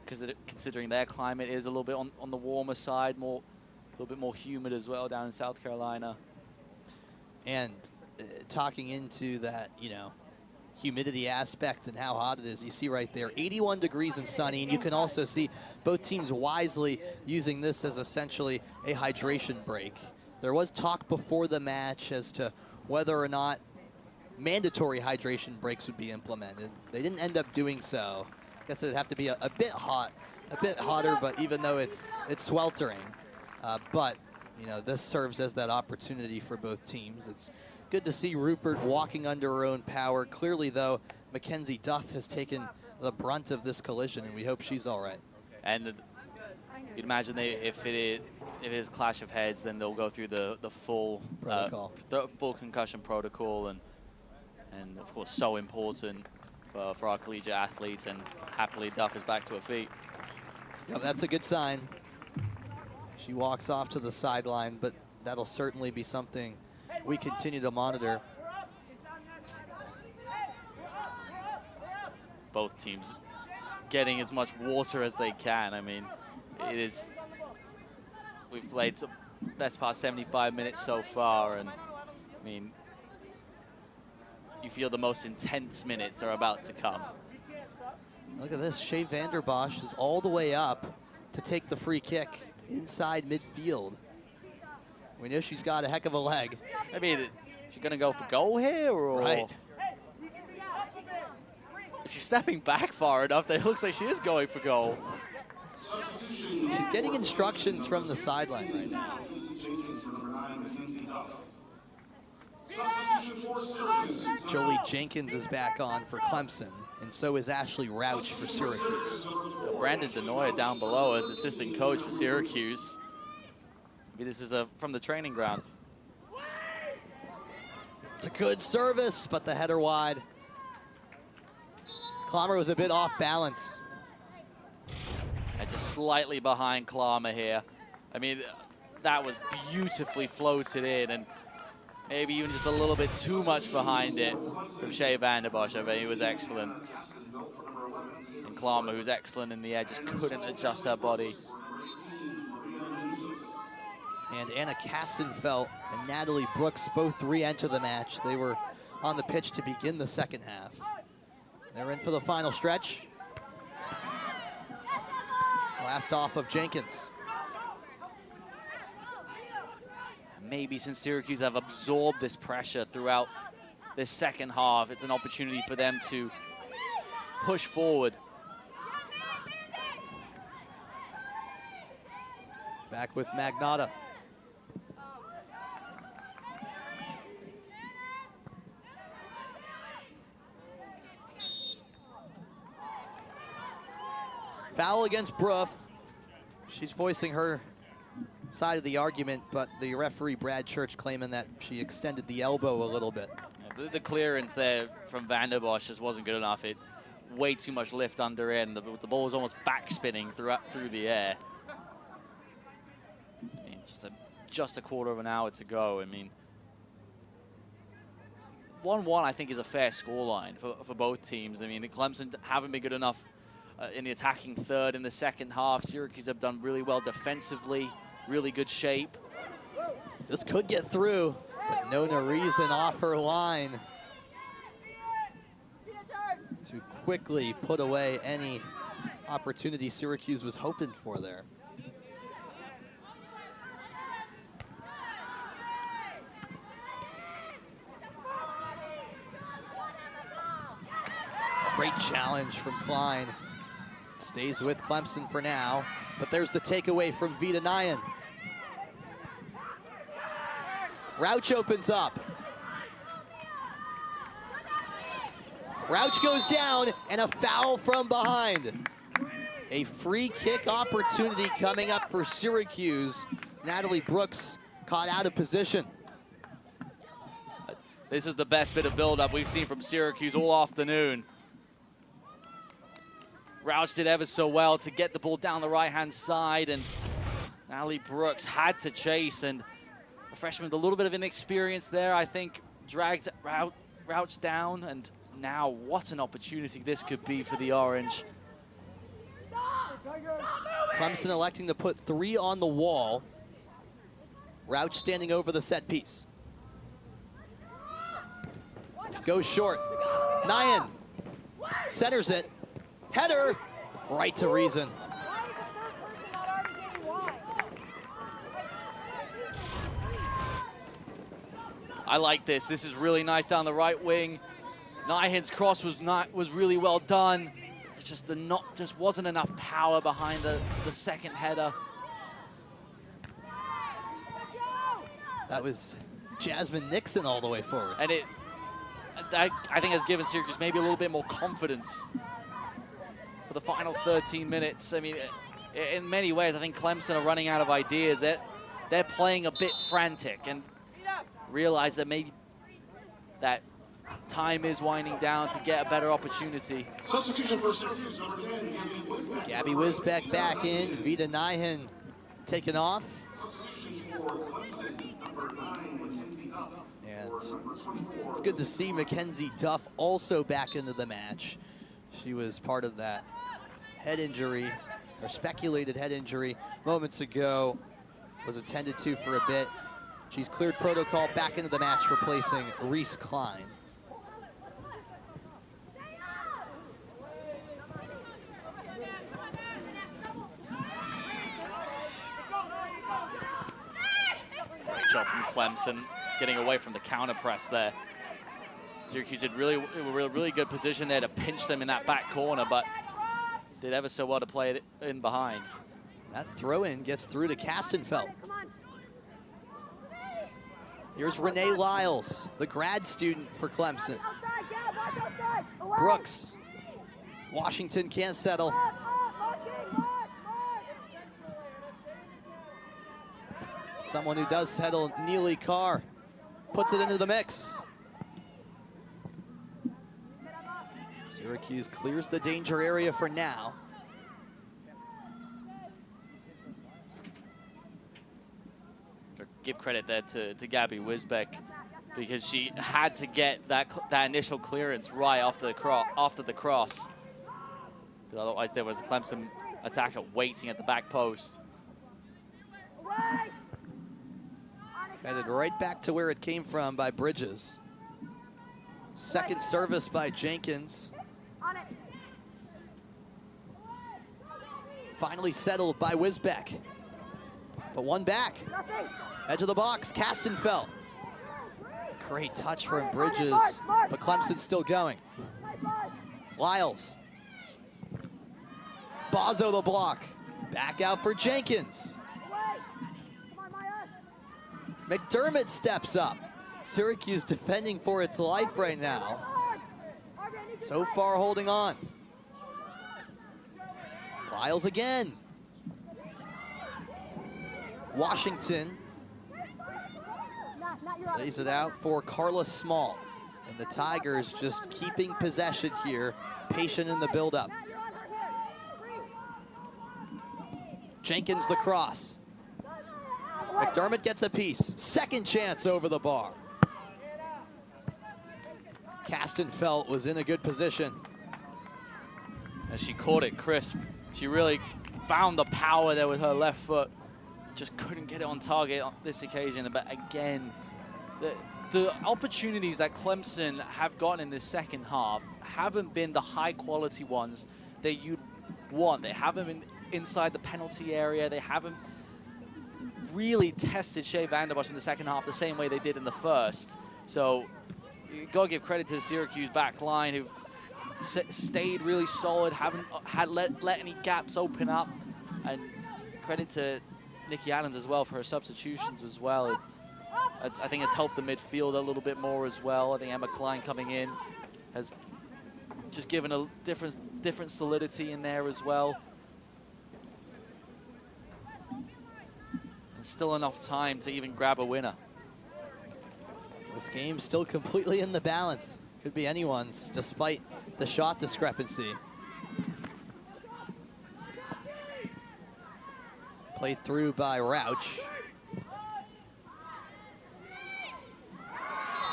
because considering their climate is a little bit on the warmer side, a little bit more humid as well down in South Carolina. And talking into that, you know, humidity aspect and how hot it is, you see right there, 81 degrees and sunny, and you can also see both teams wisely using this as essentially a hydration break. There was talk before the match as to whether or not mandatory hydration breaks would be implemented. They didn't end up doing so. I guess it'd have to be a bit hotter, but even though it's sweltering. But, you know, this serves as that opportunity for both teams. It's good to see Rupert walking under her own power. Clearly, though, Mackenzie Duff has taken the brunt of this collision, and we hope she's all right. And you'd imagine if it is clash of heads, then they'll go through the full protocol, the full concussion protocol, and of course, so important for our collegiate athletes. And happily, Duff is back to her feet. Yeah, that's a good sign. She walks off to the sideline, but that'll certainly be something we continue to monitor. Both teams getting as much water as they can. I mean, we've played the best part 75 minutes so far, and I mean, you feel the most intense minutes are about to come. Look at this, Shea Vanderbosch is all the way up to take the free kick inside midfield. We know she's got a heck of a leg. I mean, is she gonna go for goal here, or? Right. She's stepping back far enough that it looks like she is going for goal. She's getting instructions from the sideline right now. Jolie Jenkins is back on for Clemson, and so is Ashley Rauch for Syracuse. Brandon Denoya down below as assistant coach for Syracuse. Maybe this is from the training ground. It's a good service, but the header wide. Klammer was a bit off balance. And just slightly behind Klammer here. I mean, that was beautifully floated in, and maybe even just a little bit too much behind it from Shea Vanderbosch. I mean, he was excellent. And Klammer, who's excellent in the air, just couldn't adjust her body. And Anna Castenfelt and Natalie Brooks both re-enter the match. They were on the pitch to begin the second half. They're in for the final stretch. Blast off of Jenkins. Maybe since Syracuse have absorbed this pressure throughout this second half, it's an opportunity for them to push forward. Back with Magnotta. Foul against Bruff. She's voicing her side of the argument, but the referee, Brad Church, claiming that she extended the elbow a little bit. Yeah, the clearance there from Vanderbosch just wasn't good enough. It way too much lift under it, and the ball was almost back spinning through the air. I mean, just a quarter of an hour to go. I mean, 1-1 I think is a fair scoreline for both teams. I mean, the Clemson haven't been good enough in the attacking third in the second half. Syracuse have done really well defensively, really good shape. This could get through, but Nona Reason off her line to quickly put away any opportunity Syracuse was hoping for there. Great challenge from Klein. Stays with Clemson for now, but there's the takeaway from Vita Nyan. Rauch opens up. Rauch goes down, and a foul from behind. A free kick opportunity coming up for Syracuse. Natalie Brooks caught out of position. This is the best bit of build-up we've seen from Syracuse all afternoon. Rauch did ever so well to get the ball down the right-hand side, and Natalie Brooks had to chase, and the freshman with a little bit of inexperience there, I think, dragged Rauch down, and now what an opportunity this could be for the Orange. Clemson electing to put 3 on the wall. Rauch standing over the set piece. Goes short. Nyan centers it. Header right to Reason. I like this. This is really nice down the right wing. Nyhan's cross was really well done. It's just just wasn't enough power behind the second header. That was Jasmine Nixon all the way forward. And I think has given Syracuse maybe a little bit more confidence for the final 13 minutes. I mean, in many ways, I think Clemson are running out of ideas. They're playing a bit frantic and realize that maybe that time is winding down to get a better opportunity. Substitution for Syracuse, number 10, Gabby Wisbeck back in. Vita Nyhan taken off. And it's good to see Mackenzie Duff also back into the match. She was part of that head injury, or speculated head injury moments ago. Was attended to for a bit. She's cleared protocol, back into the match, replacing Reese Klein. Great job from Clemson, getting away from the counter press there. Syracuse did really good position there to pinch them in that back corner, but did ever so well to play it in behind. That throw-in gets through to Castenfelt. Here's Renee Lyles, the grad student for Clemson. Brooks. Washington can't settle. Someone who does settle, Neely Carr, puts it into the mix. Syracuse clears the danger area for now. Give credit there to Gabby Wisbeck, because she had to get that initial clearance right after the cross. Because otherwise there was a Clemson attacker waiting at the back post. Headed right back to where it came from by Bridges. Second service by Jenkins. finally settled by Wisbeck. But one back. Edge of the box, Castenfelt. Great touch from Bridges, but Clemson's still going. Lyles. Bozzo the block. Back out for Jenkins. McDermott steps up. Syracuse defending for its life right now. So far holding on. Lyles again. Washington lays it out for Carlos Small. And the Tigers just keeping possession here, patient in the buildup. Jenkins the cross. McDermott gets a piece. Second chance over the bar. Castenfelt was in a good position. And she caught it crisp. She really found the power there with her left foot. Just couldn't get it on target on this occasion. But again, the opportunities that Clemson have gotten in this second half haven't been the high quality ones that you'd want. They haven't been inside the penalty area. They haven't really tested Shea Vanderbosch in the second half the same way they did in the first. So you got to give credit to the Syracuse back line, who've stayed really solid, haven't let any gaps open up, and credit to Nikki Adams as well for her substitutions as well. I think it's helped the midfield a little bit more as well. I think Emma Klein coming in has just given a different solidity in there as well. And still enough time to even grab a winner. This game's still completely in the balance. Could be anyone's, despite the shot discrepancy. Played through by Rauch.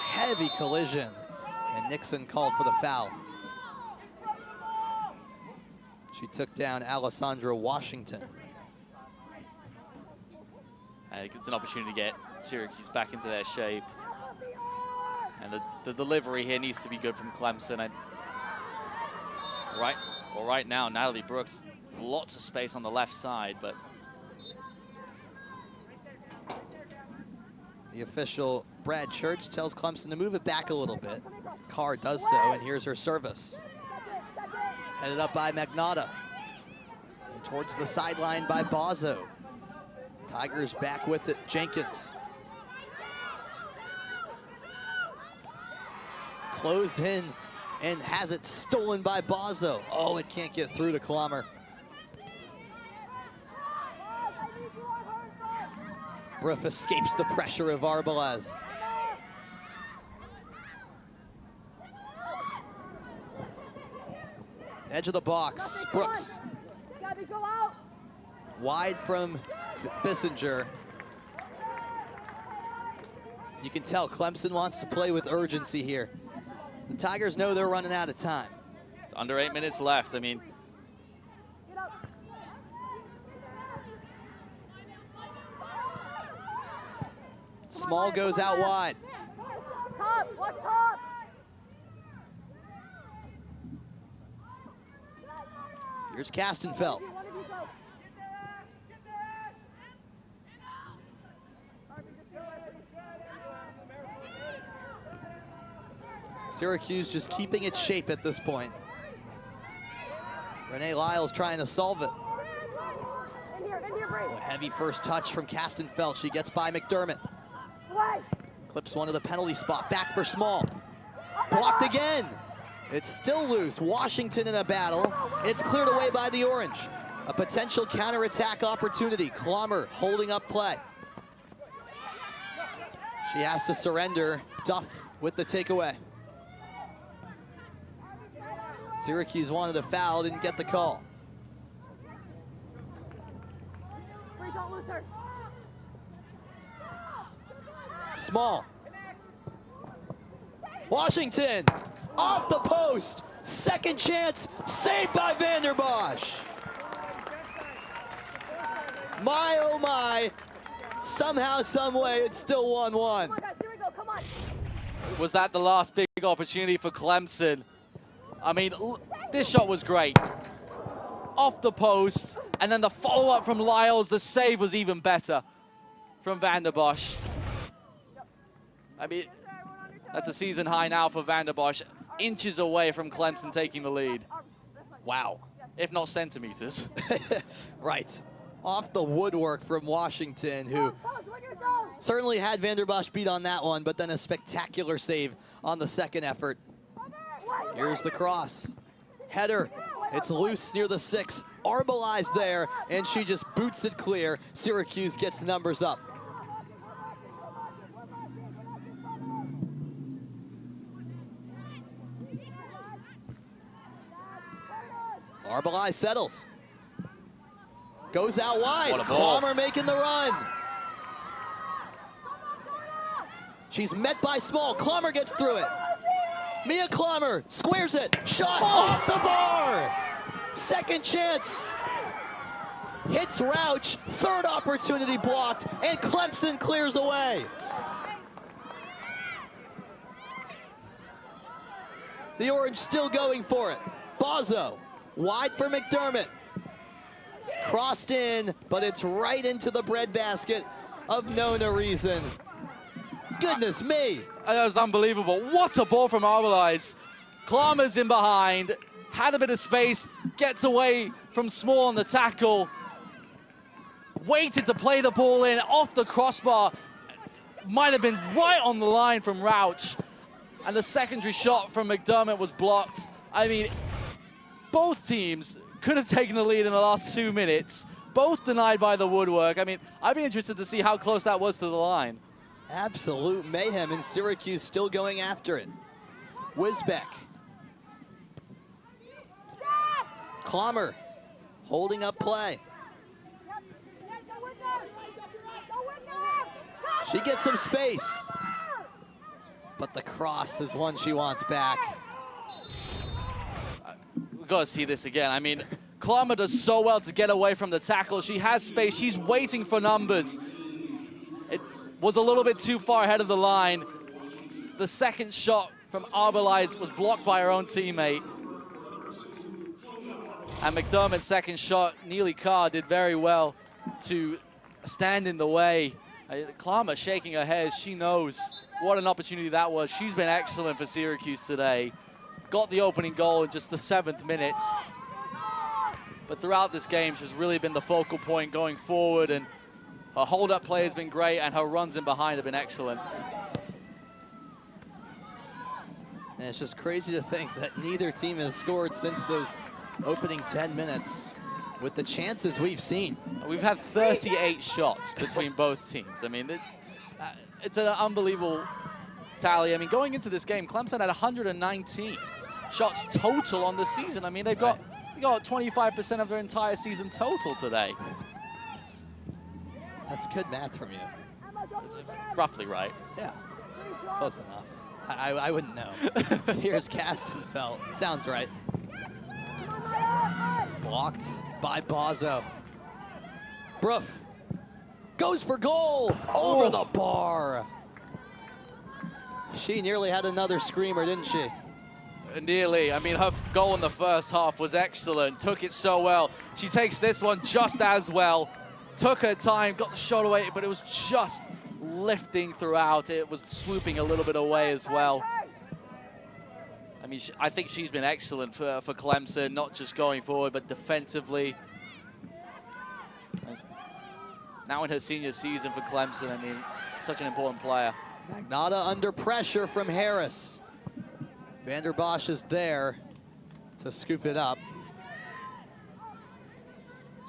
Heavy collision, and Nixon called for the foul. She took down Alessandra Washington. I think it's an opportunity to get Syracuse back into their shape. And the delivery here needs to be good from Clemson. Right now, Natalie Brooks, lots of space on the left side, but the official, Brad Church, tells Clemson to move it back a little bit. Carr does so, and here's her service. Headed up by Magnotta. And towards the sideline by Bozzo. Tigers back with it, Jenkins. Closed in and has it stolen by Bozzo. Oh, it can't get through to Clommer. Bruff escapes the pressure of Arbalez. Edge of the box, Brooks. Wide from Bissinger. You can tell Clemson wants to play with urgency here. The Tigers know they're running out of time. it's under 8 minutes left. I mean, Small goes out wide. Here's Castenfelt. Syracuse just keeping its shape at this point. Renee Lyles trying to solve it. A heavy first touch from Castenfelt. She gets by McDermott. Clips one of the penalty spot. Back for Small. Blocked again. It's still loose. Washington in a battle. It's cleared away by the Orange. A potential counterattack opportunity. Clommer holding up play. She has to surrender. Duff with the takeaway. Syracuse wanted a foul, didn't get the call. Small. Washington off the post. Second chance, saved by Vanderbosch. My, oh my. Somehow, some way, it's still 1-1. was that the last big opportunity for Clemson? I mean, this shot was great. off the post, and then the follow-up from Lyles. The save was even better from Van der Bosch. I mean, that's a season high now for Van der Bosch. Inches away from Clemson taking the lead. Wow. If not centimeters. Right. Off the woodwork from Washington, who certainly had Van der Bosch beat on that one, but then a spectacular save on the second effort. Here's the cross. Header. It's loose near the 6. Arbeli's there, and she just boots it clear. Syracuse gets numbers up. Arbeli settles. Goes out wide. What a ball. Clemson making the run. She's met by Small. Clemson gets through it. Mia Clemson squares it. Shot off the bar. Second chance. Hits Rauch. Third opportunity blocked. And Clemson clears away. The Orange still going for it. Bozzo. Wide for McDermott. Crossed in, but it's right into the breadbasket of Nona Reason. Goodness me. That was unbelievable. What a ball from Arbeli's. Klammer's in behind, had a bit of space, gets away from Small on the tackle. Waited to play the ball in, off the crossbar. Might have been right on the line from Rauch. And the secondary shot from McDermott was blocked. I mean, both teams could have taken the lead in the last 2 minutes. Both denied by the woodwork. I mean, I'd be interested to see how close that was to the line. Absolute mayhem, and Syracuse still going after it. Wisbeck. Clemson holding up play. She gets some space, but the cross is one she wants back. We've got to see this again. I mean, Clemson does so well to get away from the tackle. She has space. She's waiting for numbers. It was a little bit too far ahead of the line. The second shot from Arbeli's was blocked by her own teammate. And McDermott's second shot, Neely Carr did very well to stand in the way. Clemson shaking her head. She knows what an opportunity that was. She's been excellent for Syracuse today. Got the opening goal in just the 7th minute. But throughout this game, she's really been the focal point going forward, and her hold-up play has been great, and her runs in behind have been excellent. And it's just crazy to think that neither team has scored since those opening 10 minutes with the chances we've seen. We've had 38 shots between both teams. I mean, it's an unbelievable tally. I mean, going into this game, Clemson had 119 shots total on the season. I mean, they got 25% of their entire season total today. That's good math from you. Roughly right. Yeah, close enough. I wouldn't know. Here's Castenfelt. Sounds right. Blocked by Bozzo. Bruff goes for goal over the bar. She nearly had another screamer, didn't she? Nearly. I mean, her goal in the first half was excellent. Took it so well. She takes this one just as well. Took her time, got the shot away, but it was just lifting throughout. It was swooping a little bit away as well. I mean, I think she's been excellent for Clemson, not just going forward, but defensively. Now in her senior season for Clemson, I mean, such an important player. Magnotta under pressure from Harris. Van der Bosch is there to scoop it up.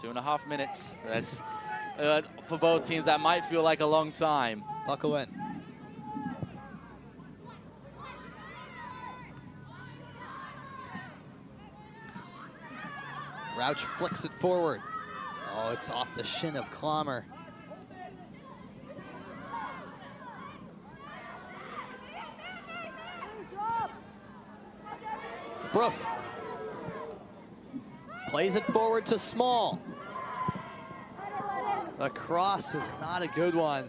2.5 minutes. That's for both teams. That might feel like a long time. Buckle in. Rauch flicks it forward. Oh, it's off the shin of Clemson. Bruff plays it forward to Small. The cross is not a good one.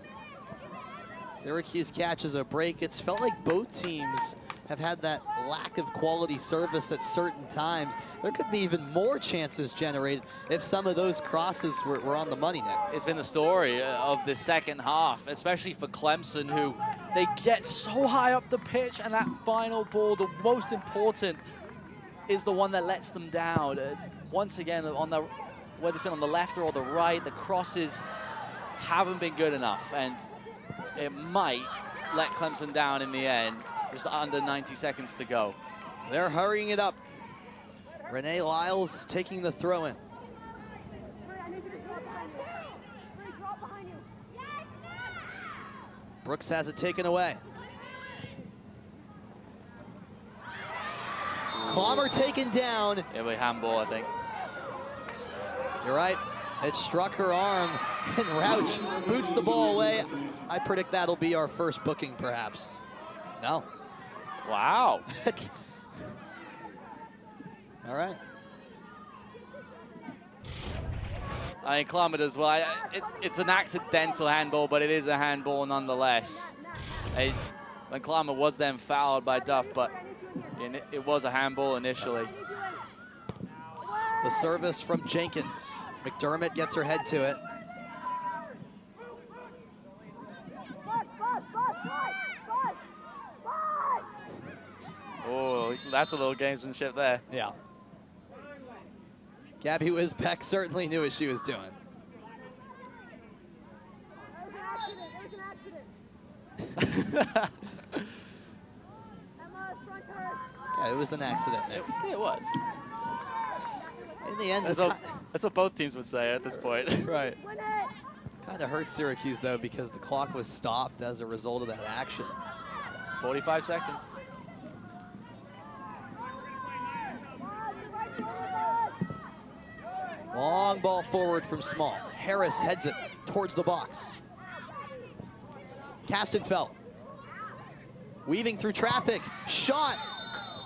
Syracuse catches a break. It's felt like both teams have had that lack of quality service at certain times. There could be even more chances generated if some of those crosses were on the money, Nick. It's been the story of the second half, especially for Clemson, who they get so high up the pitch, and that final ball, the most important, is the one that lets them down. Once again, whether it's been on the left or the right, the crosses haven't been good enough, and it might let Clemson down in the end. Just under 90 seconds to go. They're hurrying it up. Renee Lyles taking the throw in. Brooks has it taken away. Clommer taken down. It'll be handball, I think. You're right. It struck her arm, and Rauch boots the ball away. I predict that'll be our first booking, perhaps. No. Wow. All right. I mean, Clommer as well. It's an accidental handball, but it is a handball nonetheless. When Clommer was then fouled by Duff, but it was a handball initially. The service from Jenkins. McDermott gets her head to it. Oh, that's a little gamesmanship there. Yeah. Gabby Wisbeck certainly knew what she was doing. Yeah, it was an accident. It was. In the end, that's what both teams would say at this point. Right. Kind of hurt Syracuse, though, because the clock was stopped as a result of that action. 45 seconds. Long ball forward from Small. Harris heads it towards the box. Castenfelt weaving through traffic. Shot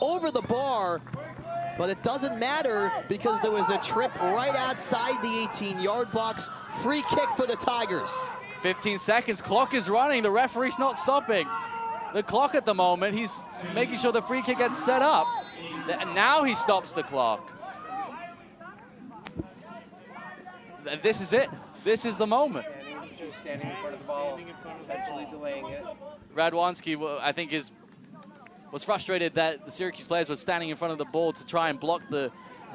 over the bar, but it doesn't matter because there was a trip right outside the 18-yard box. Free kick for the Tigers. 15 seconds. Clock is running. The referee's not stopping the clock at the moment. He's making sure the free kick gets set up. And now he stops the clock. This is it. This is the moment. She's standing in front of the ball, eventually delaying it. Radwanski, I think, was frustrated that the Syracuse players were standing in front of the ball to try and block the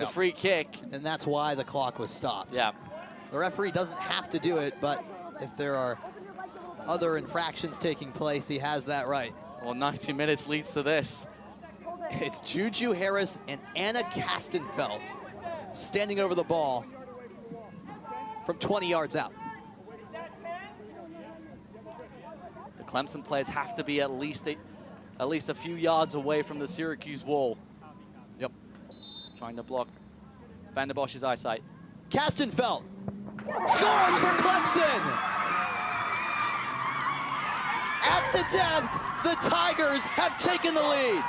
free kick. And that's why the clock was stopped. Yeah. The referee doesn't have to do it, but if there are other infractions taking place, he has that right. Well, 90 minutes leads to this. It's Juju Harris and Anna Castenfelt standing over the ball from 20 yards out. The Clemson players have to be at least a few yards away from the Syracuse wall. Yep. Trying to block Van der Bosch's eyesight. Castenfelt scores for Clemson! At the death, the Tigers have taken the lead.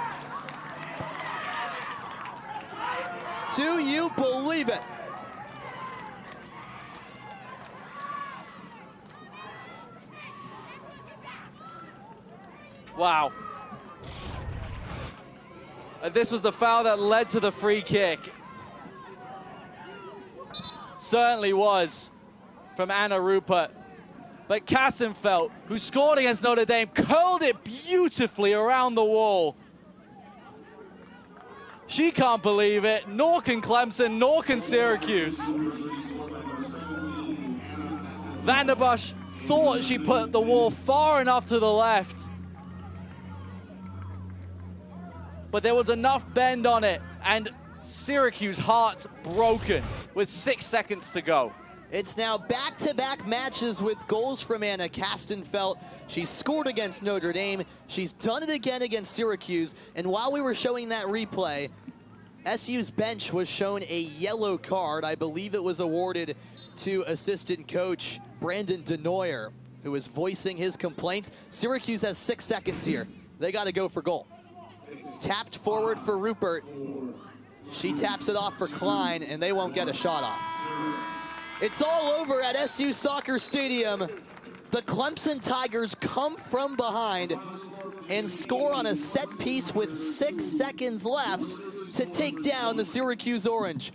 Do you believe it? Wow. This was the foul that led to the free kick. Certainly was from Anna Rupert. But Castenfelt, who scored against Notre Dame, curled it beautifully around the wall. She can't believe it, nor can Clemson, nor can Syracuse. Van der Bosch thought she put the wall far enough to the left. But there was enough bend on it, and Syracuse hearts broken with 6 seconds to go. It's now back-to-back matches with goals from Anna Castenfelt. She scored against Notre Dame. She's done it again against Syracuse. And while we were showing that replay, SU's bench was shown a yellow card. I believe it was awarded to assistant coach Brandon Denoyer, who was voicing his complaints. Syracuse has 6 seconds here. They got to go for goal. Tapped forward for Rupert. She taps it off for Klein, and they won't get a shot off. It's all over at SU Soccer Stadium. The Clemson Tigers come from behind and score on a set piece with 6 seconds left to take down the Syracuse Orange.